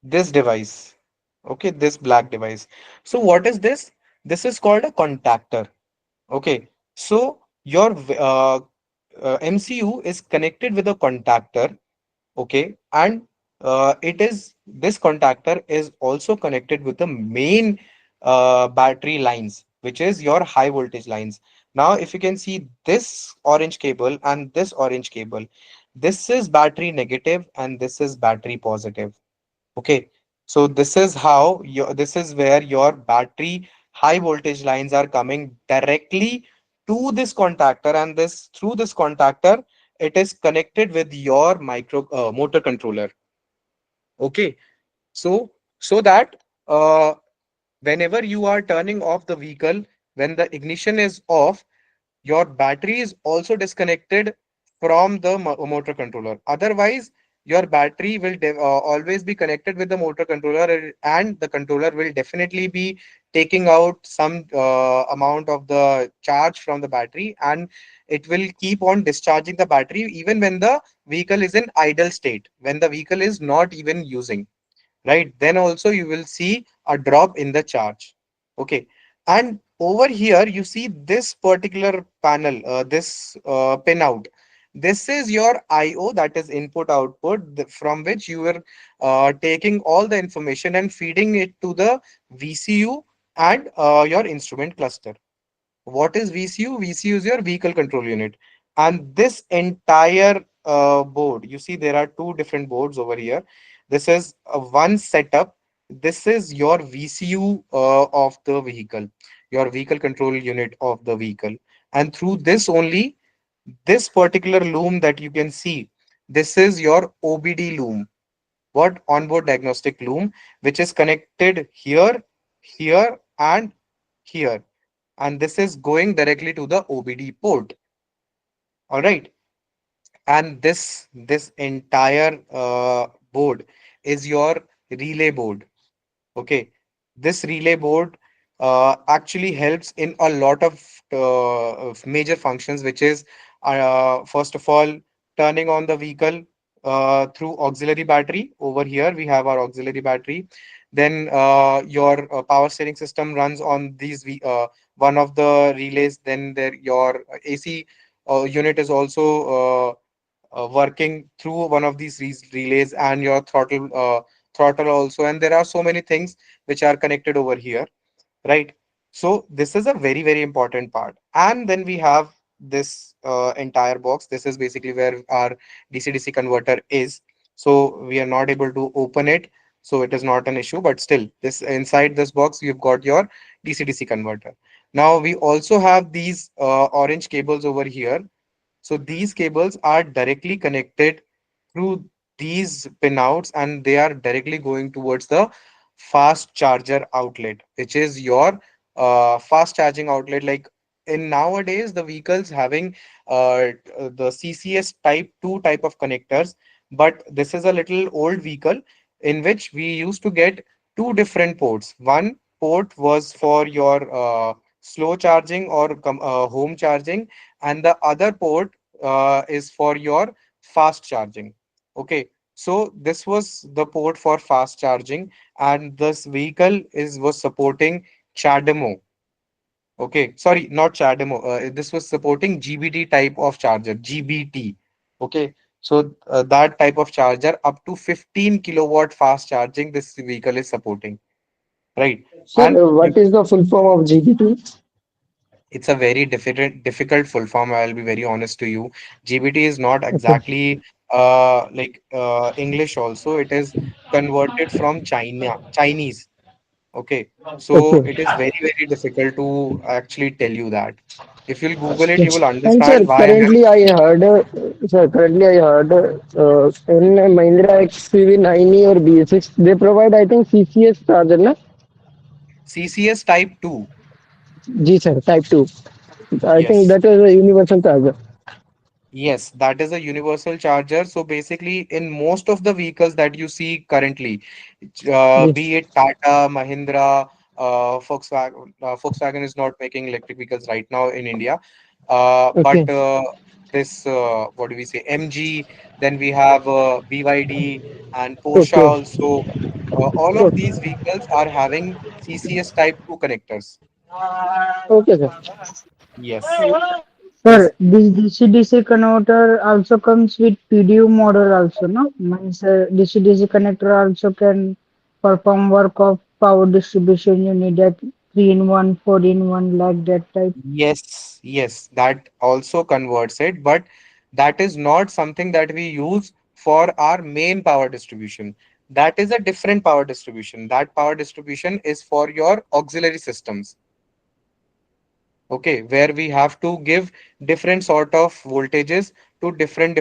this device. Okay, this black device. So what is this? This is called a contactor. Okay, so your MCU is connected with a contactor. Okay, and it is this contactor is also connected with the main battery lines, which is your high voltage lines. Now if you can see this orange cable and this orange cable, this is battery negative and this is battery positive. Okay, so this is how your, this is where your battery high voltage lines are coming directly to this contactor, and this through this contactor it is connected with your micro motor controller. Okay, so so that whenever you are turning off the vehicle, when the ignition is off, your battery is also disconnected from the motor controller. Otherwise, your battery will always be connected with the motor controller, and the controller will definitely be taking out some amount of the charge from the battery, and it will keep on discharging the battery even when the vehicle is in idle state, when the vehicle is not even using, right? Then also you will see a drop in the charge. Okay, and over here you see this particular panel, this pinout. This is your IO, that is input output, from which you are taking all the information and feeding it to the VCU and your instrument cluster. What is VCU? VCU is your vehicle control unit, And this entire board, you see there are two different boards over here. This is one setup. This is your VCU of the vehicle, your vehicle control unit of the vehicle. And through this only, this particular loom that you can see, this is your OBD loom. What? Onboard diagnostic loom, which is connected here, here, and here. And this is going directly to the OBD port. All right. And this entire board is your relay board. Okay, this relay board actually helps in a lot of major functions, which is first of all, turning on the vehicle through auxiliary battery. Over here we have our auxiliary battery. Then your power steering system runs on one of the relays. Then there your AC unit is also working through one of these relays, and your throttle also. And there are so many things which are connected over here, right? So this is a very, very important part. And then we have this entire box. This is basically where our DC-DC converter is. So we are not able to open it, so it is not an issue. But still, this inside this box you've got your DC-DC converter. Now we also have these orange cables over here. So these cables are directly connected through these pinouts, and they are directly going towards the fast charger outlet, which is your fast charging outlet. Like in nowadays, the vehicles having the CCS type 2 type of connectors, but this is a little old vehicle in which we used to get two different ports. One port was for your slow charging or home charging, and the other port is for your fast charging. Okay, so this was the port for fast charging, and this vehicle is was supporting CHAdeMO. Okay, sorry, not CHAdeMO. This was supporting GBT type of charger, GBT. Okay, so that type of charger up to 15 kilowatt fast charging this vehicle is supporting, right? Sir, And what is the full form of GPT? it's a very difficult full form. I'll be very honest to you. GBT is not Okay. exactly like English also. It is converted from Chinese. Okay. So Okay. it is very, very difficult to actually tell you that. If you'll Google it, you will And understand sir, why I have. currently I heard, in Mahindra XCV90 or BS6, they provide, I think, CCS charger, na? CCS type 2. G sir, type 2. I think Yes. that is a universal charger. Yes, that is a universal charger. So basically, in most of the vehicles that you see currently, be Yes. it Tata, Mahindra, Volkswagen is not making electric vehicles right now in India. But Okay. this, what do we say, MG, then we have BYD and Porsche Okay. also. All of Okay. these vehicles are having CCS Type 2 connectors. Okay, sir. Yes. This Sir, this DC-DC converter also comes with PDU model also, no? Means DC-DC connector also can perform work of power distribution. You need a 3-in-1, 4-in-1 like that type. Yes, yes, that also converts it, but that is not something that we use for our main power distribution. That is a different power distribution. That power distribution is for your auxiliary systems. Okay, where we have to give different sort of voltages to different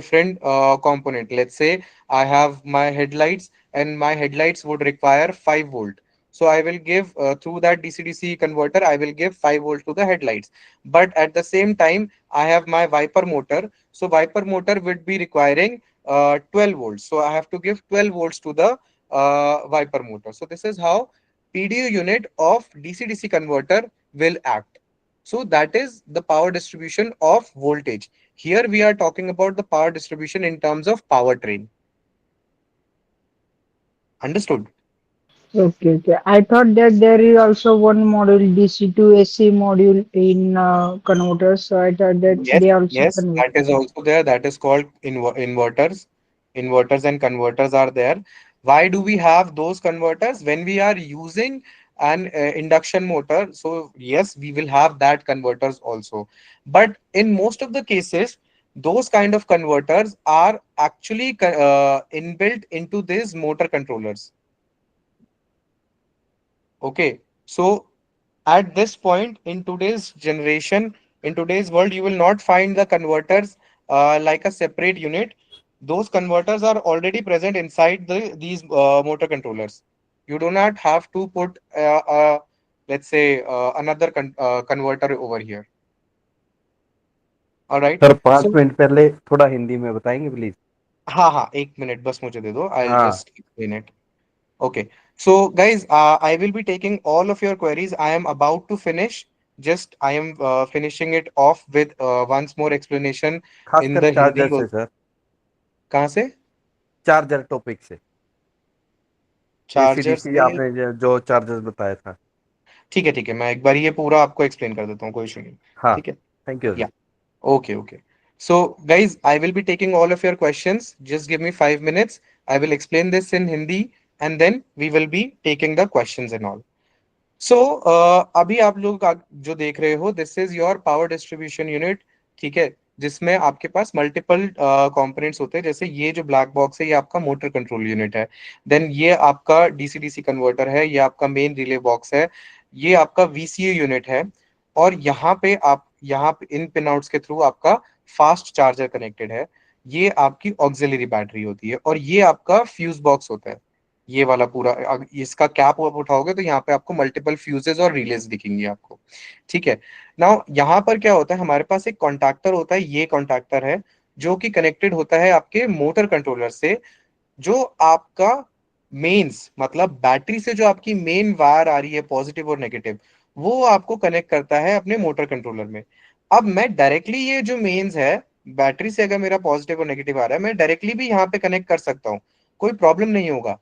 component. Let's say I have my headlights, and my headlights would require 5 volt. So I will give through that DC-DC converter, I will give 5 volt to the headlights. But at the same time, I have my wiper motor, so wiper motor would be requiring 12 volts, so I have to give 12 volts to the wiper motor. So this is how PDU unit of DC-DC converter will act. So that is the power distribution of voltage. Here we are talking about the power distribution in terms of powertrain. Understood? Okay, okay. I thought that there is also one module DC to AC module in converters, so I thought that Yes, they also yes, convert. that is also there. That is called inverters. Inverters and converters are there. Why do we have those converters? When we are using an induction motor, so yes, we will have that converters also. But in most of the cases, those kind of converters are actually inbuilt into these motor controllers. Okay, so at this point in today's generation, in today's world, you will not find the converters like a separate unit. Those converters are already present inside these motor controllers. You do not have to put let's say another converter over here. All right. Sir 5 So minute पहले थोड़ा हिंदी में बताएंगे please. हाँ हाँ, एक minute बस मुझे दे दो. I'll हाँ. just explain it. Okay. So, guys, I will be taking all of your queries. I am about to finish. Just I am finishing it off with once more explanation in खासकर the Hindi. Charger से sir. कहाँ से? Charger topic से. Charger AC DC से. आपने जो charger बताया था. ठीक है, मैं एक बार ये पूरा आपको एक्सप्लेन कर देता हूँ, कोई इशू नहीं. हाँ. ठीक है. थैंक यू या sir. okay. So, guys, I will be taking all of your questions. Just give me 5 minutes. I will explain this in Hindi, and then we will be taking the questions and all. सो अभी आप लोग जो देख रहे हो, this is your power distribution unit. ठीक है, जिसमें आपके पास मल्टीपल कंपोनेंट्स होते हैं. जैसे ये जो ब्लैक बॉक्स है, ये आपका मोटर कंट्रोल यूनिट है. देन ये आपका डीसी डीसी कन्वर्टर है, ये आपका मेन रिले बॉक्स है, ये आपका वीसीयू यूनिट है, और यहाँ पे इन पिन आउट्स के थ्रू आपका फास्ट चार्जर कनेक्टेड है. ये आपकी ऑक्सिलरी बैटरी होती है, और ये आपका फ्यूज बॉक्स होता है. ये वाला पूरा इसका कैप आप उठाओगे तो यहाँ पे आपको मल्टीपल फ्यूजेस और रिलेज दिखेंगी आपको. ठीक है. नाउ यहाँ पर क्या होता है, हमारे पास एक कॉन्टैक्टर होता है. ये कॉन्टैक्टर है जो कि कनेक्टेड होता है आपके मोटर कंट्रोलर से. जो आपका मेंस मतलब बैटरी से जो आपकी मेन वायर आ रही है, पॉजिटिव और नेगेटिव, वो आपको कनेक्ट करता है अपने मोटर कंट्रोलर में. अब मैं डायरेक्टली ये जो मेंस है, बैटरी से अगर मेरा पॉजिटिव और नेगेटिव आ रहा है, मैं डायरेक्टली भी यहाँ पे कनेक्ट कर सकता हूँ, कोई प्रॉब्लम नहीं होगा,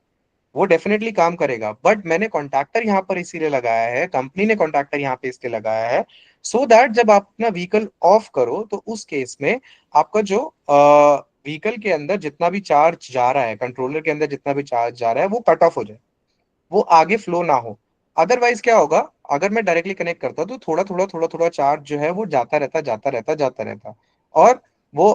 वो डेफिनेटली काम करेगा. बट मैंने कॉन्टैक्टर यहाँ पर इसीलिए लगाया है, कंपनी ने कॉन्टैक्टर यहाँ पे इसलिए लगाया है, सो दैट जब आप अपना व्हीकल ऑफ करो तो उस केस में आपका जो व्हीकल के अंदर जितना भी चार्ज जा रहा है, कंट्रोलर के अंदर जितना भी चार्ज जा रहा है, वो कट ऑफ हो जाए, वो आगे फ्लो ना हो. अदरवाइज क्या होगा, अगर मैं डायरेक्टली कनेक्ट करता हूँ तो थोड़ा थोड़ा चार्ज जो है वो जाता रहता, और वो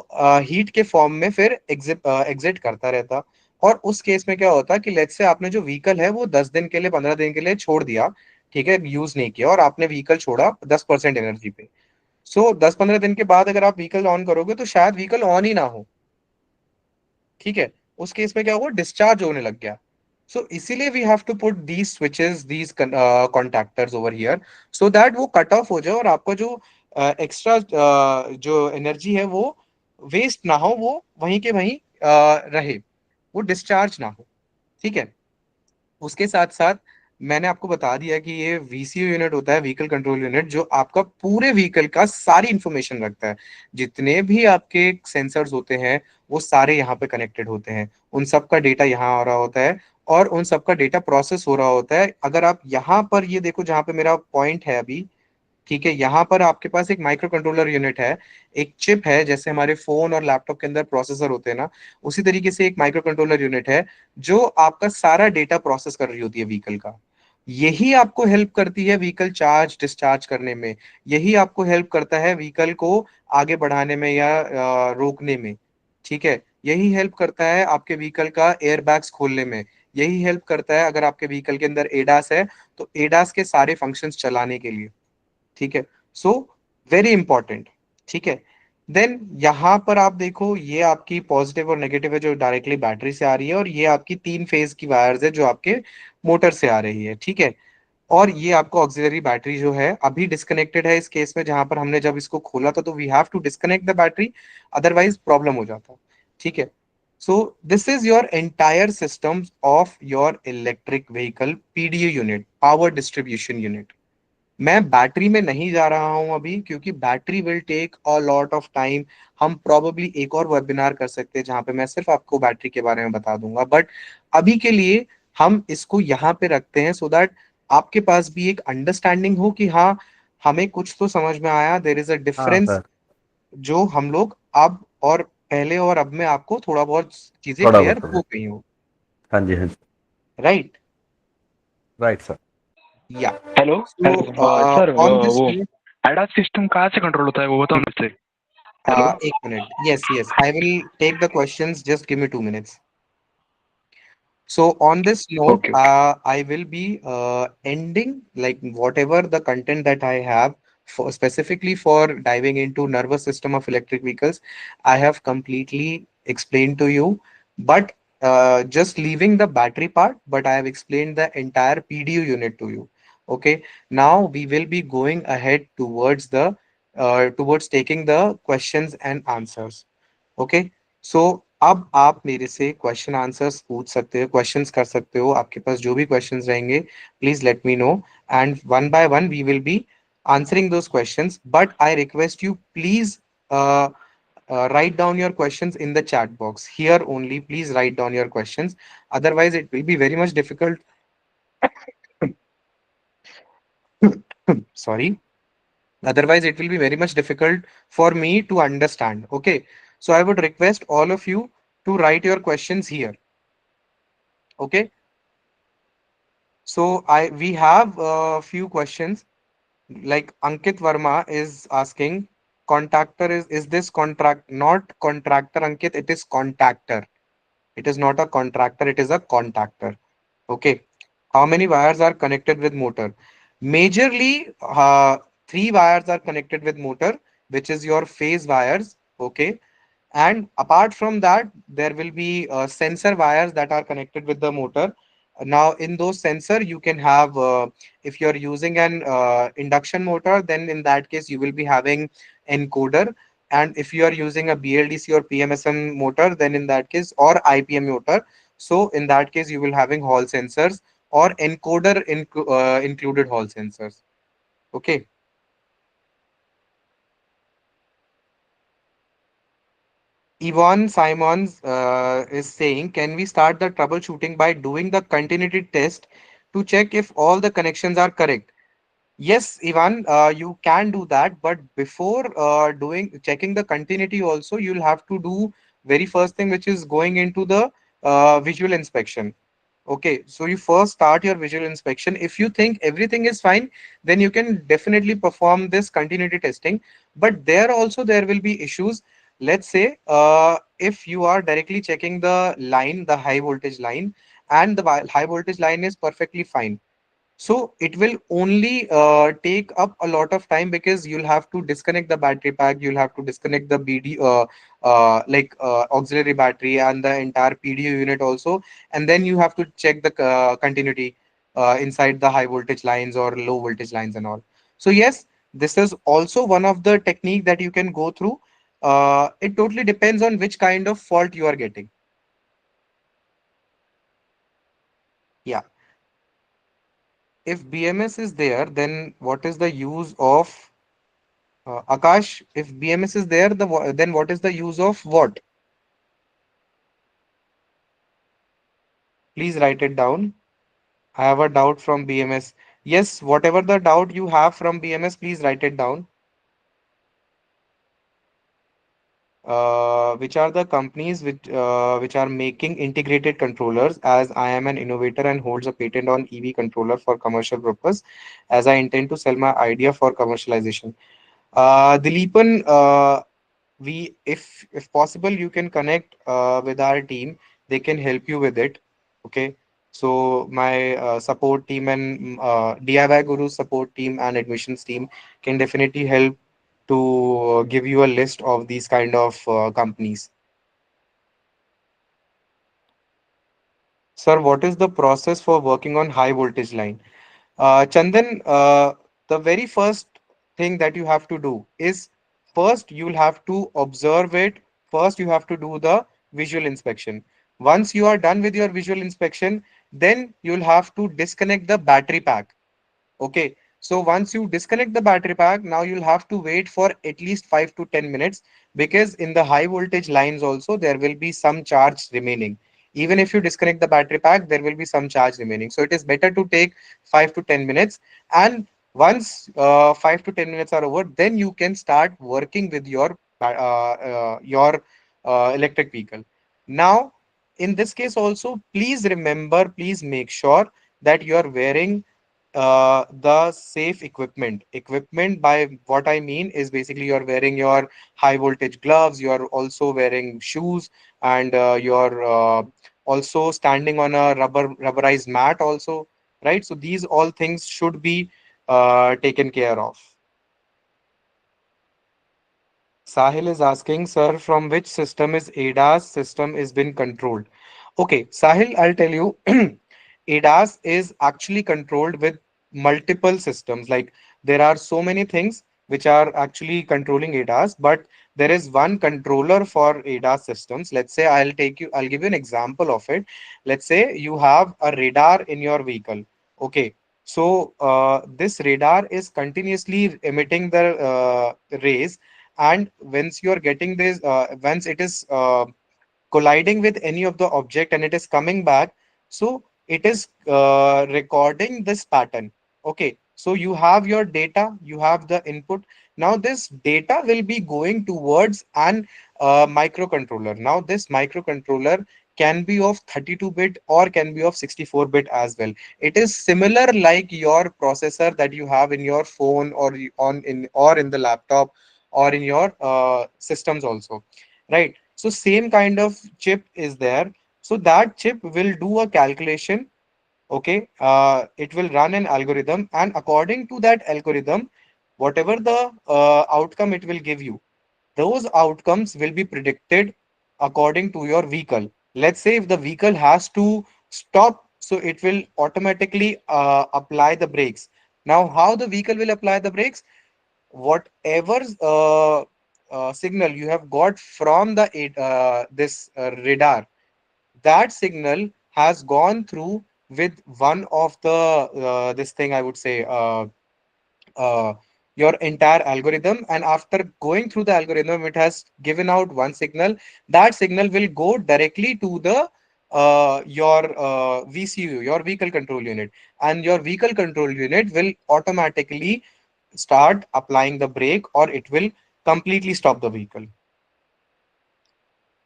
हीट के फॉर्म में फिर एग्जिट करता रहता. और उस केस में क्या होता है कि लेट्स से आपने जो व्हीकल है वो 10 दिन के लिए, 15 दिन के लिए छोड़ दिया, ठीक है, यूज नहीं किया, और आपने व्हीकल छोड़ा 10% एनर्जी पे. सो 10-15 दिन के बाद अगर आप व्हीकल ऑन करोगे तो शायद व्हीकल ऑन ही ना हो. ठीक है. उस केस में क्या होगा, डिस्चार्ज होने लग गया. सो इसीलिए we have to put these switches, these contactors over here, so that वो कट ऑफ हो जाए और आपका जो एक्स्ट्रा जो एनर्जी है वो वेस्ट ना हो, वो वहीं के वहीं रहे, वो डिस्चार्ज ना हो. ठीक है. उसके साथ साथ मैंने आपको बता दिया कि ये वीसीयू यूनिट होता है, व्हीकल कंट्रोल यूनिट, जो आपका पूरे व्हीकल का सारी इंफॉर्मेशन रखता है. जितने भी आपके सेंसर्स होते हैं वो सारे यहाँ पे कनेक्टेड होते हैं, उन सब का डेटा यहाँ आ रहा होता है, और उन सब का डेटा प्रोसेस हो रहा होता है. अगर आप यहाँ पर ये देखो, जहाँ पे मेरा पॉइंट है अभी, ठीक है, यहाँ पर आपके पास एक माइक्रो कंट्रोलर यूनिट है, एक चिप है, जैसे हमारे फोन और लैपटॉप के अंदर प्रोसेसर होते हैं ना, उसी तरीके से एक माइक्रो कंट्रोलर यूनिट है जो आपका सारा डेटा प्रोसेस कर रही होती है व्हीकल का. यही आपको हेल्प करती है व्हीकल चार्ज डिस्चार्ज करने में, यही आपको हेल्प करता है व्हीकल को आगे बढ़ाने में या रोकने में. ठीक है. यही हेल्प करता है आपके व्हीकल का एयर बैग्स खोलने में, यही हेल्प करता है अगर आपके व्हीकल के अंदर एडास है तो एडास के सारे फंक्शंस चलाने के लिए. ठीक है. So very important. ठीक है. देन यहां पर आप देखो, ये आपकी पॉजिटिव और नेगेटिव है जो डायरेक्टली बैटरी से आ रही है, और ये आपकी 3 फेज की वायर्स है जो आपके मोटर से आ रही है. ठीक है. और ये आपको ऑक्सिलरी बैटरी जो है अभी डिस्कनेक्टेड है इस केस में, जहां पर हमने जब इसको खोला था तो we have to disconnect the battery, otherwise problem हो जाता. ठीक है. So this is your entire system of your electric vehicle PDU unit, power distribution unit. मैं बैटरी में नहीं जा रहा हूं अभी, क्योंकि battery will take a lot of time. हम प्रोबेबली एक और वेबिनार कर सकते हैं जहां पे मैं सिर्फ आपको बैटरी के बारे में बता दूंगा, बट अभी के लिए हम इसको यहाँ पे रखते हैं, सो दैट आपके पास भी एक अंडरस्टैंडिंग हो कि हाँ, हमें कुछ तो समझ में आया, देर इज अ हाँ डिफरेंस, सर. जो हम लोग अब और पहले और अब में आपको थोड़ा बहुत चीजें थोड़ा क्लियर बहुत. हो गई हो. हाँ जी, हाँ जी. राइट. Right sir. या hello so sir, on this वो नोट, एडास सिस्टम कहाँ से कंट्रोल होता है वो बताओ मुझसे. एक minute. Yes, yes. I will take the questions. Just give me 2 minutes. So on this note, Okay, okay. I will be ending like whatever the content that I have for specifically for diving into nervous system of electric vehicles. I have completely explained to you, but just leaving the battery part, but I have explained the entire PDU unit to you. Okay. Now we will be going ahead towards the towards taking the questions and answers. Okay so अब आप मेरे से question answers पूछ सकते हो questions कर सकते हो आपके पास जो भी क्वेश्चंस रहेंगे please let me know and one by one we will be answering those questions but I request you please write down your questions in the chat box here only please write down your questions otherwise it will be very much difficult sorry otherwise it will be very much difficult for me to understand okay so I would request all of you to write your questions here okay so I we have a few questions like Ankit Verma is asking contractor is this contract not contractor Ankit it is contactor it is not a contractor it is a contactor okay how many wires are connected with motor majorly three wires are connected with motor which is your phase wires okay and apart from that there will be sensor wires that are connected with the motor now in those sensor you can have if you're using an induction motor then in that case you will be having encoder and if you are using a BLDC or PMSM motor then in that case or IPM motor so in that case you will having hall sensors or encoder included hall sensors okay Yvonne Simons is saying, can we start the troubleshooting by doing the continuity test to check if all the connections are correct? Yes, Ivan, you can do that, but before doing checking the continuity also, you'll have to do very first thing, which is going into the visual inspection. Okay, so you first start your visual inspection. If you think everything is fine, then you can definitely perform this continuity testing. But there also there will be issues. Let's say if you are directly checking the line, the high voltage line, and the high voltage line is perfectly fine so it will only take up a lot of time because you'll have to disconnect the battery pack, you'll have to disconnect the auxiliary battery and the entire PDU unit also, and then you have to check the continuity inside the high voltage lines or low voltage lines and all. So yes, this is also one of the technique that you can go through. It totally depends on which kind of fault you are getting. Yeah. If BMS is there, then what is the use of Akash? If BMS is there, then what is the use of what? Please write it down. I have a doubt from BMS. Yes, whatever the doubt you have from BMS, please write it down. Which are the companies which are making integrated controllers? As I am an innovator and holds a patent on EV controller for commercial purpose, as I intend to sell my idea for commercialization. Dilipan, we if possible you can connect with our team they can help you with it okay so my support team and DIY guru support team and admissions team can definitely help to give you a list of these kind of companies. Sir, what is the process for working on high voltage line? Chandan, the very first thing that you have to do is first you'll have to observe it. First, you have to do the visual inspection. Once you are done with your visual inspection, then you'll have to disconnect the battery pack. Okay. So once you disconnect the battery pack, now you'll have to wait for at least 5 to 10 minutes because in the high voltage lines also there will be some charge remaining. Even if you disconnect the battery pack, there will be some charge remaining. So it is better to take 5 to 10 minutes. And once 5 to 10 minutes are over, then you can start working with your electric vehicle. Now, in this case also, please remember, please make sure that you are wearing the safe equipment. Equipment, by what I mean, is basically you're wearing your high voltage gloves, you're also wearing shoes, and you're also standing on a rubberized mat also, right? So these all things should be taken care of. Sahil is asking, sir, from which system is ADAS system is been controlled? Okay, Sahil, I'll tell you, ADAS is actually controlled with multiple systems. Like there are so many things which are actually controlling ADAS, but there is one controller for ADAS systems. Let's say I'll give you an example of it. Let's say you have a radar in your vehicle. Okay. So this radar is continuously emitting the rays, and once you're getting this once it is colliding with any of the object and it is coming back, so it is recording this pattern. Okay, so you have your data, you have the input. Now this data will be going towards an microcontroller. Now this microcontroller can be of 32-bit or can be of 64-bit as well. It is similar like your processor that you have in your phone, or in the laptop, or in your systems also, right? So same kind of chip is there. So that chip will do a calculation. Okay, it will run an algorithm, and according to that algorithm, whatever the outcome it will give you, those outcomes will be predicted according to your vehicle. Let's say if the vehicle has to stop, so it will automatically apply the brakes. Now how the vehicle will apply the brakes? Whatever signal you have got from the this radar, that signal has gone through with one of the this thing, I would say, uh, your entire algorithm, and after going through the algorithm, it has given out one signal. That signal will go directly to the your VCU, your vehicle control unit, and your vehicle control unit will automatically start applying the brake, or it will completely stop the vehicle.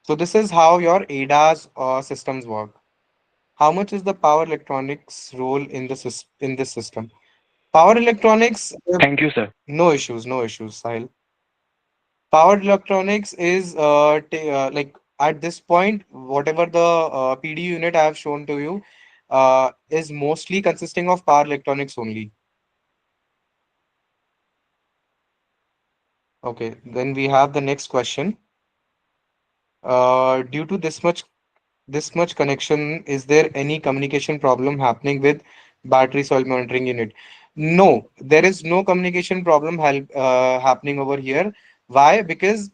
So this is how your ADAS systems work. How much is the power electronics role in in this system? Power electronics, Thank you, sir. no issues, Sahil. Power electronics is like at this point, whatever the PD unit I have shown to you is mostly consisting of power electronics only. Okay, then we have the next question. Due to this much connection, is there any communication problem happening with battery soil monitoring unit? No, there is no communication problem happening over here. Why? Because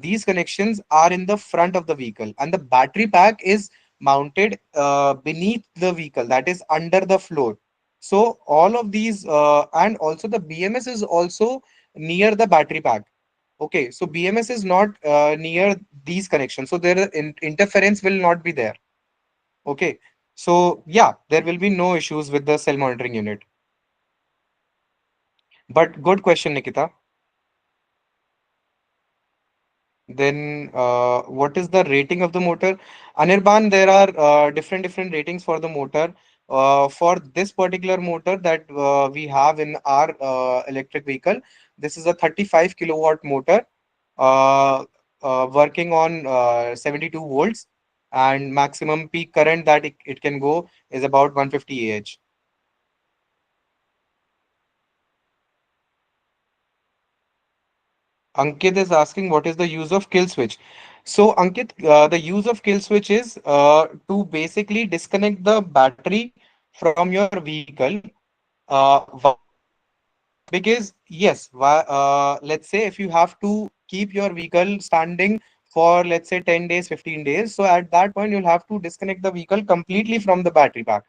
these connections are in the front of the vehicle, and the battery pack is mounted beneath the vehicle, that is under the floor. So all of these, and also the BMS is also near the battery pack. Okay, so BMS is not near these connections, so there interference will not be there. Okay, so yeah, there will be no issues with the cell monitoring unit. But good question, Nikita. Then what is the rating of the motor? Anirban, there are different ratings for the motor. For this particular motor that we have in our electric vehicle, this is a 35 kilowatt motor working on 72 volts, and maximum peak current that it can go is about 150 Ah. Ankit is asking what is the use of kill switch. So Ankit, the use of kill switch is to basically disconnect the battery from your vehicle. Why? Because yes, let's say if you have to keep your vehicle standing for, let's say, 10 days, 15 days, so at that point you'll have to disconnect the vehicle completely from the battery pack,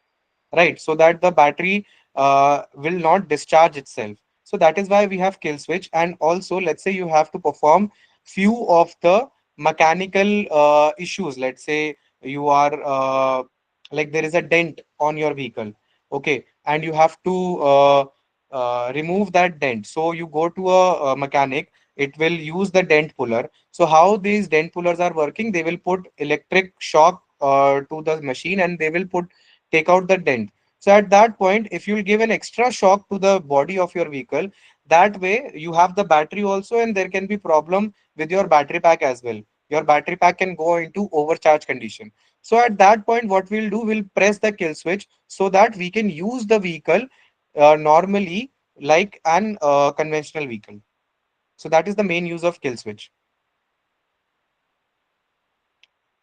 right? So that the battery will not discharge itself. So that is why we have kill switch. And also, let's say you have to perform few of the mechanical issues. Let's say you are like there is a dent on your vehicle, okay, and you have to remove that dent. So you go to a mechanic, it will use the dent puller. So how these dent pullers are working, they will put electric shock to the machine, and they will take out the dent. So at that point, if you'll give an extra shock to the body of your vehicle, that way you have the battery also, and there can be problem with your battery pack as well. Your battery pack can go into overcharge condition. So at that point, what we'll do, we'll press the kill switch so that we can use the vehicle normally like an conventional vehicle. So that is the main use of kill switch.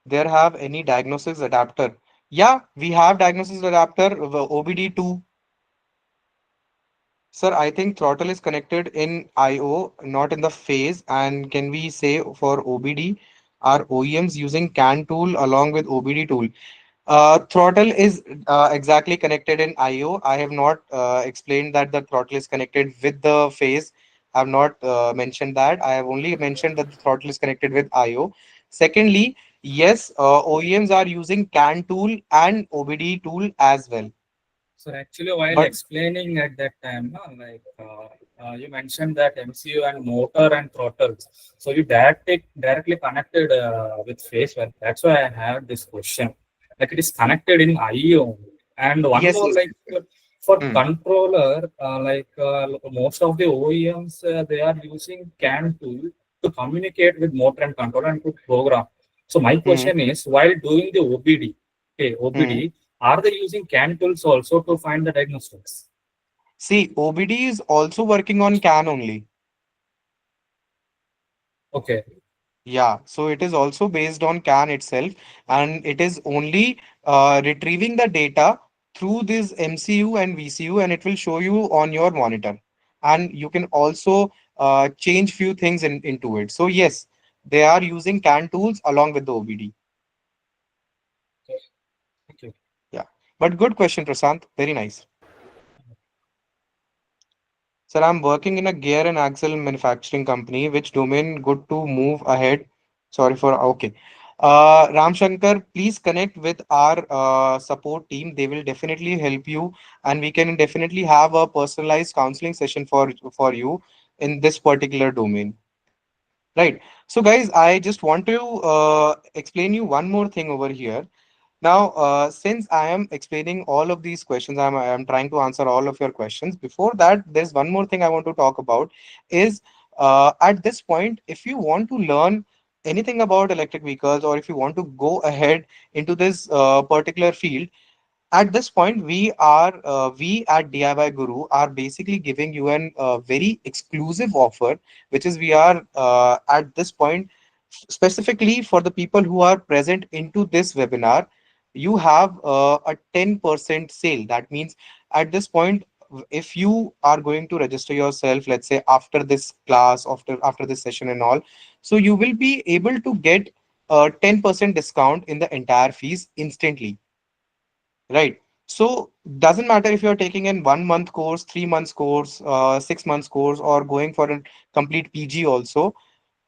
There have any diagnosis adapter? Yeah, we have diagnosis adapter, OBD2. Sir, I think throttle is connected in IO, not in the phase. And can we say for OBD, are OEMs using CAN tool along with OBD tool? Throttle is exactly connected in IO. I have not explained that the throttle is connected with the phase. I have not mentioned that. I have only mentioned that the throttle is connected with IO. Secondly, yes, OEMs are using CAN tool and OBD tool as well. So actually, while But explaining at that time, no, like you mentioned that MCU and motor and throttles. So you directly connected with phase. Well, that's why I have this question. Like it is connected in IO. And one yes, more, yes. like for Hmm. controller, most of the OEMs, they are using CAN tool to communicate with motor and controller and to program. So my Hmm. question is, while doing the OBD, okay, Hmm. OBD, are they using CAN tools also to find the diagnostics? See, OBD is also working on CAN only. Okay. Yeah, so it is also based on CAN itself, and it is only retrieving the data through this MCU and VCU, and it will show you on your monitor. And you can also change few things into it. So yes, they are using CAN tools along with the OBD. Okay. Thank you. Yeah, but good question, Prasant. Very nice. Sir, I'm working in a gear and axle manufacturing company. Which domain good to move ahead? Sorry for okay. Ram Shankar, please connect with our support team. They will definitely help you, and we can definitely have a personalized counseling session for you in this particular domain. Right. So, guys, I just want to explain you one more thing over here. Now, since I am explaining all of these questions, I am trying to answer all of your questions. Before that, there's one more thing I want to talk about is at this point, if you want to learn anything about electric vehicles, or if you want to go ahead into this particular field, at this point we at DIY Guru are basically giving you an very exclusive offer, which is we are at this point specifically for the people who are present into this webinar. You have a 10% sale. That means at this point, if you are going to register yourself, let's say after this class, after this session and all, so you will be able to get a 10% discount in the entire fees instantly. Right. So doesn't matter if you're taking in 1 month course, 3 months course, 6 months course, or going for a complete PG also.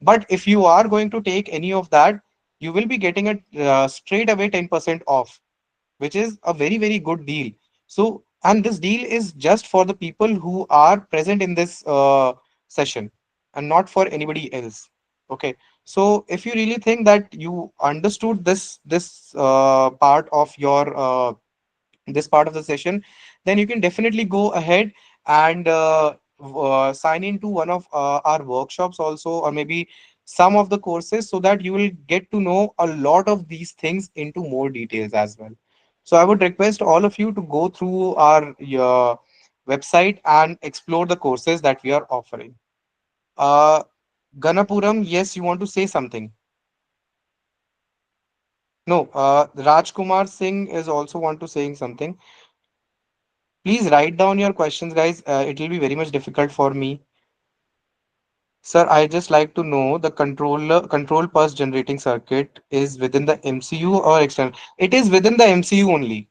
But if you are going to take any of that, you will be getting a straight away 10% off, which is a very, very good deal. So, and this deal is just for the people who are present in this session and not for anybody else. Okay. So if you really think that you understood this part of your this part of the session, then you can definitely go ahead and sign into one of our workshops also, or maybe some of the courses, so that you will get to know a lot of these things into more details as well. So I would request all of you to go through our website and explore the courses that we are offering. uh, Ganapuram, yes, you want to say something? No, Rajkumar Singh is also want to saying something. Please write down your questions, guys. It will be very much difficult for me. Sir, I just like to know the control pulse generating circuit is within the MCU or external. It is within the MCU only.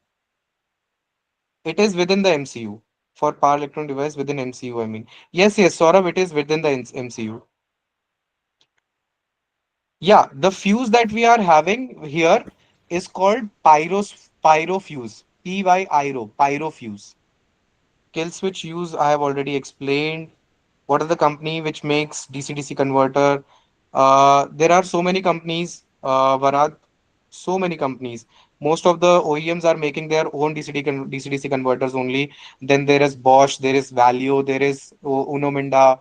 It is within the MCU for power electron device within MCU. I mean, yes, Saurabh, it is within the MCU. Yeah, the fuse that we are having here is called pyro fuse. Pyro fuse. Kill switch use I have already explained. What is the company which makes DC-DC converter? There are so many companies, Varad, so many companies. Most of the OEMs are making their own DC-DC converters only. Then there is Bosch, there is Valeo, there is Uno Minda.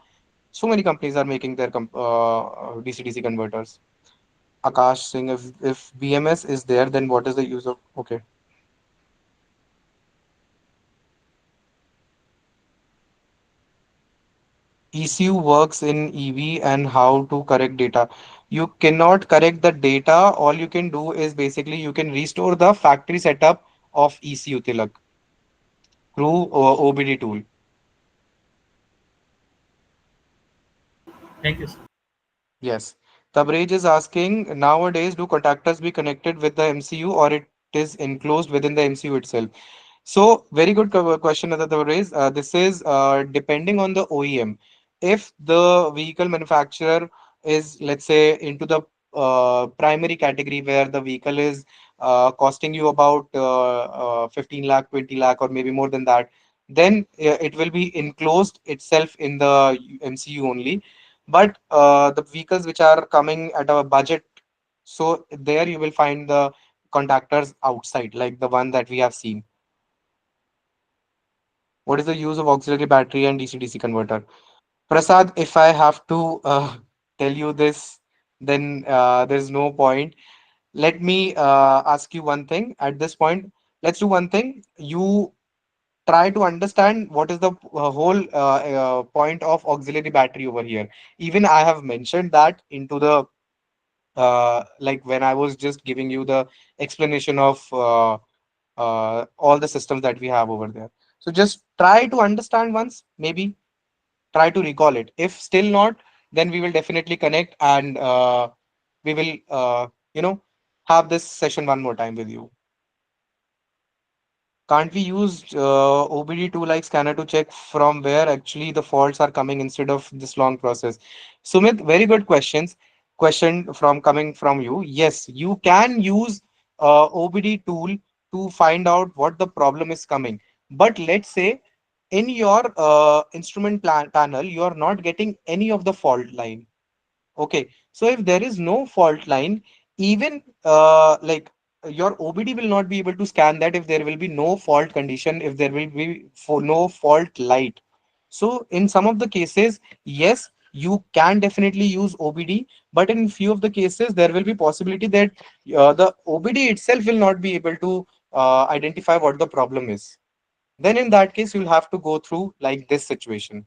So many companies are making their DC-DC converters. Akash Singh, if BMS is there, then what is the use of? Okay. ECU works in EV and how to correct data. You cannot correct the data. All you can do is basically you can restore the factory setup of ECU Tilak through OBD tool. Thank you, sir. Yes. Tabraj is asking nowadays, do contactors be connected with the MCU or it is enclosed within the MCU itself? So, very good question that they raised. This is depending on the OEM. If the vehicle manufacturer is, let's say, into the primary category where the vehicle is costing you about 15 lakh, 20 lakh, or maybe more than that, then it will be enclosed itself in the MCU only. But the vehicles which are coming at a budget, so there you will find the contactors outside, like the one that we have seen. What is the use of auxiliary battery and DC-DC converter? Prasad, if I have to tell you this, then there's no point. Let me ask you one thing at this point. Let's do one thing. You try to understand what is the whole point of auxiliary battery over here. Even I have mentioned that into the like when I was just giving you the explanation of all the systems that we have over there. So just try to understand once, maybe try to recall it. If still not, then we will definitely connect and we will, you know, have this session one more time with you. Can't we use OBD2 like scanner to check from where actually the faults are coming instead of this long process? Sumit, very good questions. Question from coming from you. Yes, you can use OBD tool to find out what the problem is coming. But let's say in your instrument panel, you are not getting any of the fault line. Okay, so if there is no fault line, even like your OBD will not be able to scan that if there will be no fault condition, if there will be for no fault light. So in some of the cases, yes, you can definitely use OBD, but in few of the cases, there will be possibility that the OBD itself will not be able to identify what the problem is. Then in that case, you'll have to go through like this situation.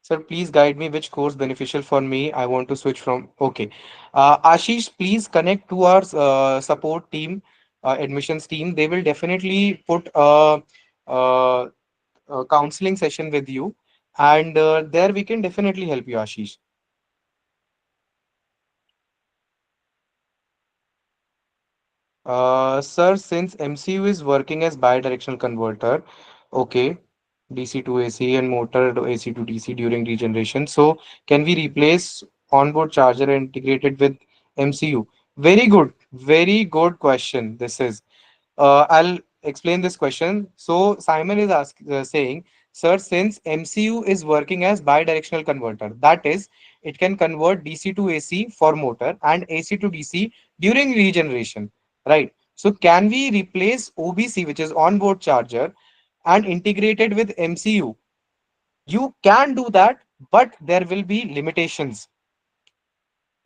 Sir, please guide me which course beneficial for me. I want to switch from. Okay. Ashish, please connect to our support team, admissions team. They will definitely put a counseling session with you, and there we can definitely help you, Ashish. Sir, since MCU is working as bidirectional converter, okay, DC to AC and motor to AC to DC during regeneration. So can we replace onboard charger integrated with MCU? Very good question. This is. I'll explain this question. So Simon is saying, sir, since MCU is working as bidirectional converter, that is, it can convert DC to AC for motor and AC to DC during regeneration, right? So can we replace OBC, which is onboard charger, and integrate it with MCU? You can do that, but there will be limitations.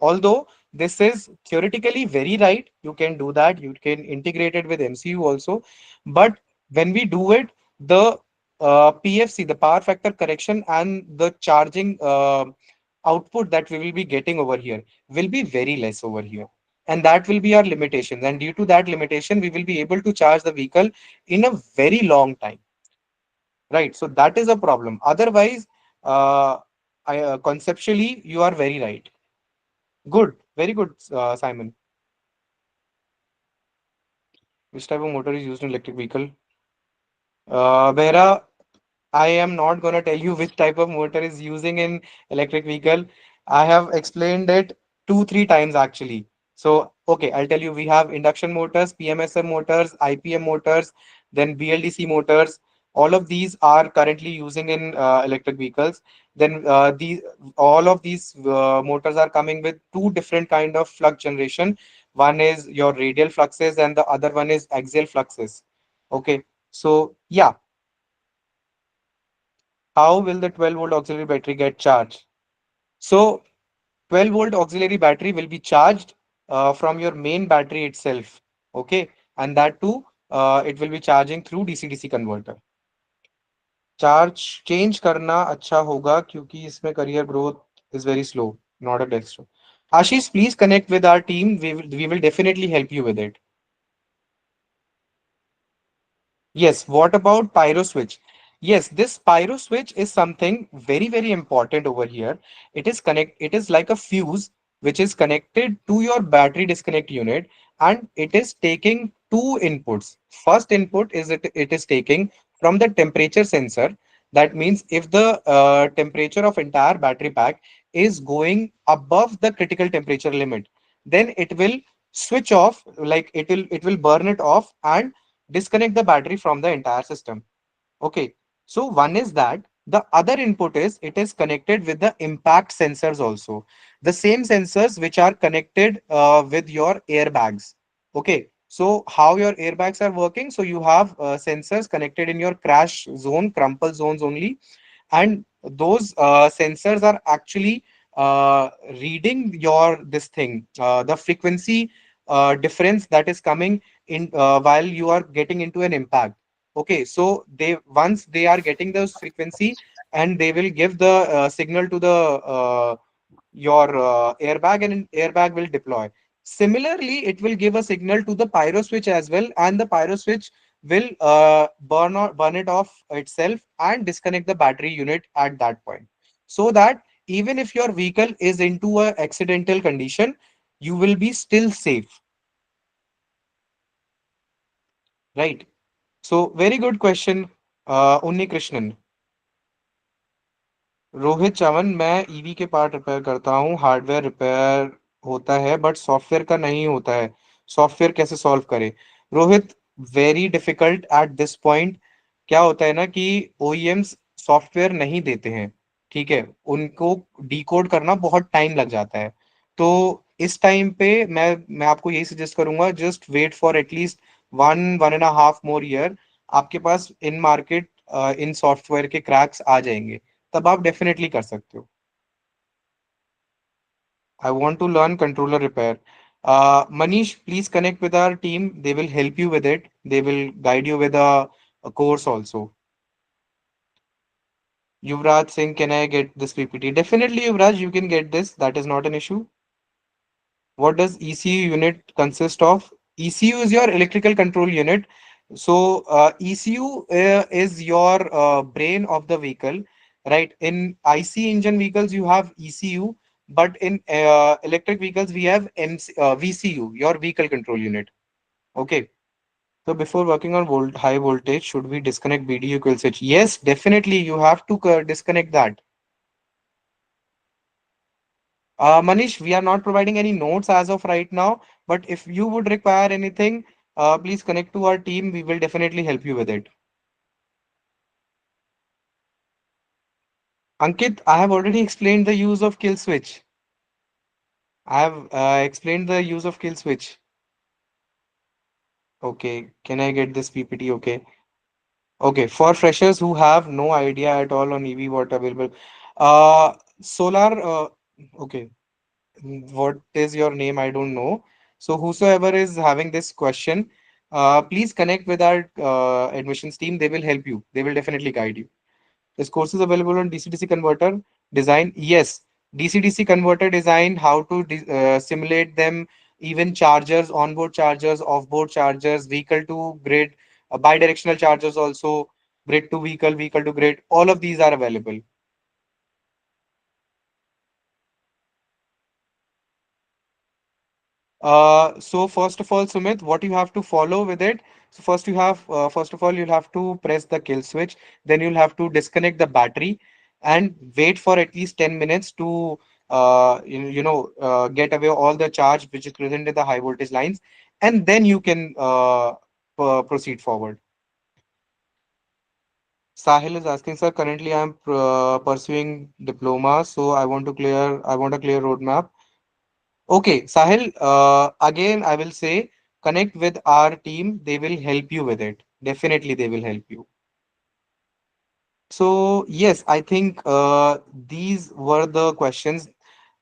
Although this is theoretically very right, you can do that, you can integrate it with MCU also, but when we do it, the PFC, the power factor correction, and the charging output that we will be getting over here will be very less over here, and that will be our limitation, and due to that limitation we will be able to charge the vehicle in a very long time, right? So that is a problem. Otherwise, conceptually you are very right. Good, very good, Simon. Which type of motor is used in electric vehicle? Behra, I am not gonna tell you which type of motor is using in electric vehicle. I have explained it two, three times actually. So, okay, I'll tell you. We have induction motors, PMSM motors, IPM motors, then BLDC motors. All of these are currently using in electric vehicles. Then these all of these motors are coming with two different kind of flux generation. One is your radial fluxes and the other one is axial fluxes. Okay, so yeah, how will the 12-volt auxiliary battery get charged? So 12-volt auxiliary battery will be charged from your main battery itself. Okay, and that too, it will be charging through DC-DC converter. Charge change करना अच्छा होगा क्योंकि इसमें career growth is very slow, not a desk. Ashish, please connect with our team. We will definitely help you with it. Yes, what about pyro switch? Yes, this pyro switch is something very, very important over here. It is like a fuse which is connected to your battery disconnect unit, and it is taking two inputs. First input is it is taking from the temperature sensor. That means if the temperature of entire battery pack is going above the critical temperature limit, then it will switch off, like it will burn it off and disconnect the battery from the entire system. Okay, so one is that. The other input is it is connected with the impact sensors also. The same sensors which are connected with your airbags. Okay, so how your airbags are working? So you have sensors connected in your crash zone, crumple zones only, and those sensors are actually reading your this thing, the frequency difference that is coming in while you are getting into an impact. Okay, so they once they are getting those frequency, and they will give the signal to the your airbag, and an airbag will deploy. Similarly, it will give a signal to the pyro switch as well, and the pyro switch will burn it off itself and disconnect the battery unit at that point, so that even if your vehicle is into a accidental condition, you will be still safe, right? So very good question, Unni Krishnan. Rohit Chavan, मैं EV के part repair करता हूँ, hardware repair होता है but software का नहीं होता है, सॉफ्टवेयर कैसे सॉल्व करें? Rohit, very difficult at this point. क्या होता है ना कि ओईएम्स सॉफ्टवेयर नहीं देते हैं, ठीक है, उनको डिकोड करना बहुत टाइम लग जाता है. तो इस टाइम पे मैं आपको यही सजेस्ट करूंगा, just wait for at least 1.5 more year. आपके पास इन मार्केट इन सॉफ्टवेयर के क्रैक्स आ जाएंगे, तब आप डेफिनेटली कर सकते हो. I want to learn controller repair. Manish, please connect with our team. They will help you with it. They will guide you with a course also. Yuvraj Singh, can I get this PPT? Definitely, Yuvraj, you can get this. That is not an issue. What does ECU unit consist of? ECU is your electrical control unit. So ECU is your brain of the vehicle, right? In IC engine vehicles, you have ECU, but in electric vehicles, we have VCU, your vehicle control unit. Okay. So before working on high voltage, should we disconnect BDU coil switch? Yes, definitely. You have to disconnect that. Manish, we are not providing any notes as of right now, but if you would require anything, please connect to our team. We will definitely help you with it. Ankit, I have already explained the use of kill switch. I have explained the use of kill switch. Okay, can I get this PPT? Okay. Okay, for freshers who have no idea at all on EV, what available. Solar, okay. What is your name? I don't know. So whosoever is having this question, please connect with our admissions team. They will help you. They will definitely guide you. This course is available on DC-DC converter design. Yes, DC-DC converter design, how to simulate them, even chargers, onboard chargers, off-board chargers, vehicle to grid, bidirectional chargers also, grid to vehicle, vehicle to grid. All of these are available. So first of all, Sumit, what you have to follow with it. So first of all, you'll have to press the kill switch. Then you'll have to disconnect the battery and wait for at least 10 minutes to get away all the charge which is present in the high voltage lines, and then you can proceed forward. Sahil is asking, sir, currently I'm pursuing diploma, so I want a clear roadmap. Okay, Sahil, again, I will say connect with our team. They will help you with it. Definitely, they will help you. So, yes, I think these were the questions.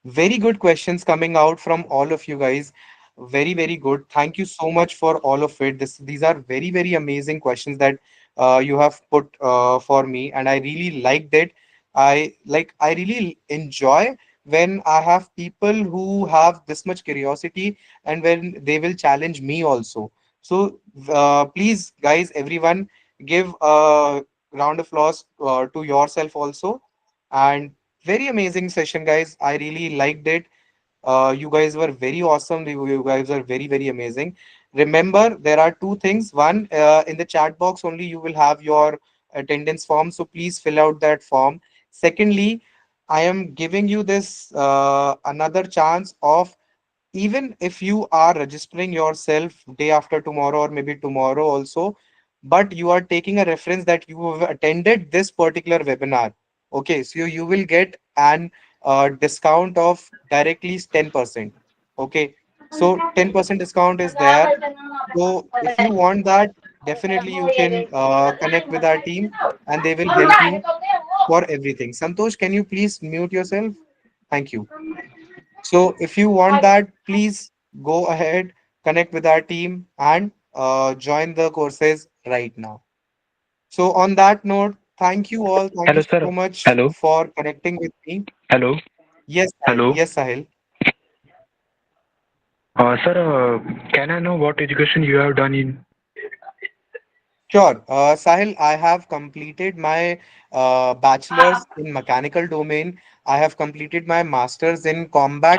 Very good questions coming out from all of you guys. Very, very good. Thank you so much for all of it. These are very, very amazing questions that you have put for me, and I really liked it. I really enjoy when I have people who have this much curiosity and when they will challenge me also. So, please, guys, everyone, give a round of applause to yourself also. And very amazing session, guys. I really liked it. You guys were very awesome. You guys are very, very amazing. Remember, there are two things. One, in the chat box only, you will have your attendance form. So please fill out that form. Secondly, I am giving you this another chance of, even if you are registering yourself day after tomorrow or maybe tomorrow also, but you are taking a reference that you have attended this particular webinar. Okay, so you will get an discount of directly 10%. Okay, so 10% discount is there. So if you want that, definitely you can connect with our team and they will help you for everything. Santosh, can you please mute yourself? Thank you. So if you want that, please go ahead, connect with our team and join the courses right now. So on that note, thank you all. Thank you Hello, so sir. much Hello. for connecting with me. Hello. Yes, Sahil. Hello. Yes, Sahil. Sir, can I know what education you have done in? Sure. Sahil, I have completed my bachelor's in mechanical domain. I have completed my master's in combat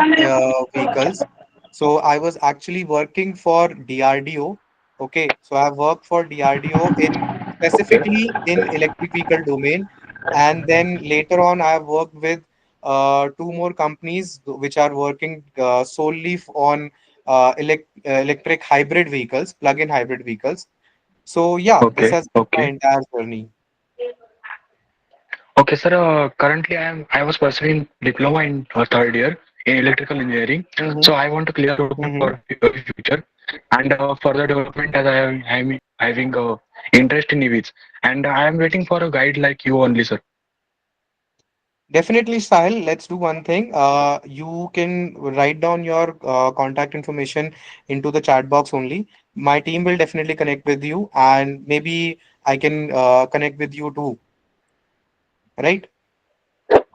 vehicles. So I was actually working for DRDO. Okay. So I have worked for DRDO in Okay. specifically in electric vehicle domain. And then later on, I have worked with two more companies which are working solely on electric hybrid vehicles, plug-in hybrid vehicles. So yeah, this Okay. has been my Okay. entire journey. Okay, sir. Currently, I was pursuing diploma in third year in electrical engineering. Mm-hmm. So I want to clear roadmap Mm-hmm. for future and further development as I am having interest in EVs and I am waiting for a guide like you only, sir. Definitely, Sahil. Let's do one thing. You can write down your contact information into the chat box only. My team will definitely connect with you, and maybe I can connect with you too. Right?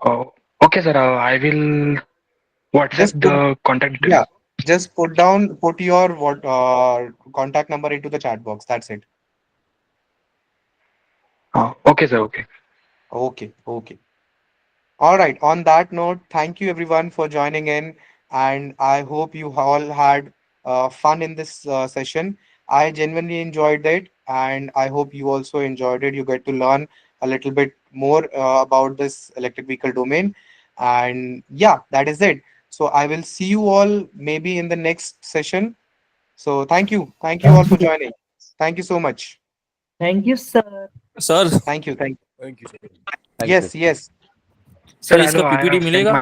Uh, okay, sir. I will WhatsApp Just put the contact Yeah. details. Just put your contact number into the chat box. That's it. Okay, sir. Okay. Okay. Okay. All right. On that note, thank you everyone for joining in, and I hope you all had fun in this session. I genuinely enjoyed it, and I hope you also enjoyed it. You get to learn a little bit more about this electric vehicle domain, and yeah, that is it. So I will see you all maybe in the next session. So thank you all for joining. Thank you so much. Thank you, sir. Sir Thank you. Thank you. Thank you. Yes, yes. Sir Sir, इसका hello. I PPT have sent मिलेगा my.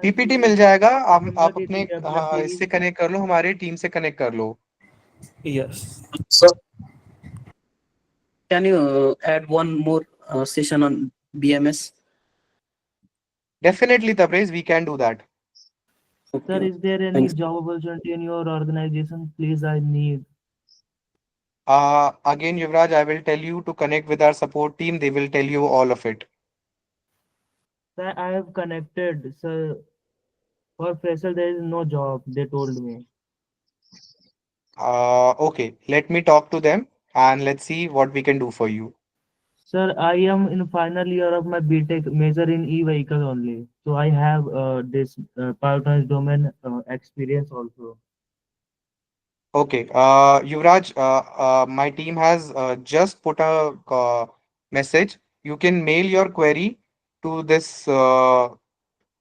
PPT मिल जाएगा। आप अपने इससे connect कर लो, हमारे team से connect कर लो। Yes So, can you add one more session on BMS? Definitely, Tabriz, we can do that. Sir, is there any job opportunity in your organization? Please, I need. Again, Yuvraj, I will tell you to connect with our support team. They will tell you all of it. Sir, I have connected. Sir, for fresher, there is no job. They told me. Okay, let me talk to them and let's see what we can do for you. Sir, I am in final year of my BTech major in e-vehicle only. So I have this powertrain domain experience also. Okay, Yuvraj, my team has just put a message. You can mail your query to this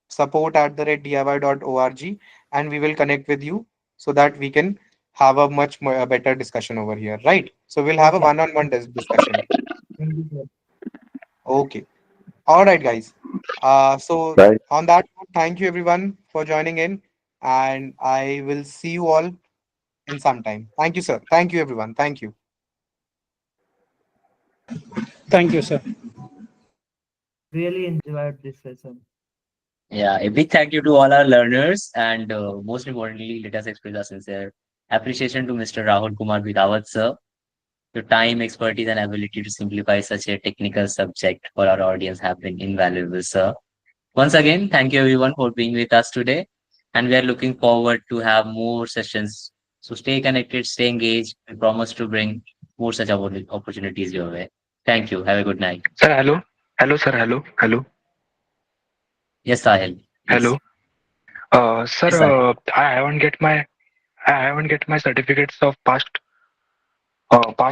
support@diy.org and we will connect with you so that we can have a much more, better discussion over here, right? So we'll have a Okay. one-on-one discussion. Thank you, sir. Okay. All right, guys. So Bye. on that note, thank you everyone for joining in, and I will see you all in some time. Thank you, sir. Thank you, everyone. Thank you. Thank you, sir. Really enjoyed this session. Yeah, a big thank you to all our learners, and most importantly, let us express our sincere appreciation to Mr. Rahul Kumar Bidawat, sir. Your time, expertise, and ability to simplify such a technical subject for our audience have been invaluable, sir. Once again, thank you everyone for being with us today, and we are looking forward to have more sessions. So stay connected, stay engaged. We promise to bring more such opportunities your way. Thank you. Have a good night. Sir, hello. Hello, sir. Hello. Hello. Yes, Sahil. Please. Hello. Sir, Yes, Sahil. I haven't get my certificates of past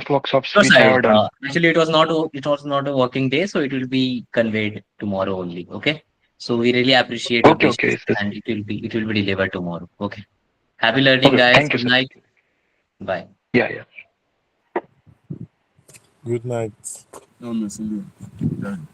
workshops No, which I Sahil. have done. Actually, it was not a working day, so it will be conveyed tomorrow only. Okay. So we really appreciate your Okay, okay. patience, Yes. and it will be delivered tomorrow. Okay. Happy learning, Okay. guys. Thank you, Good sir. night. Bye. Yeah, yeah. Good night. No, no, see you. Done.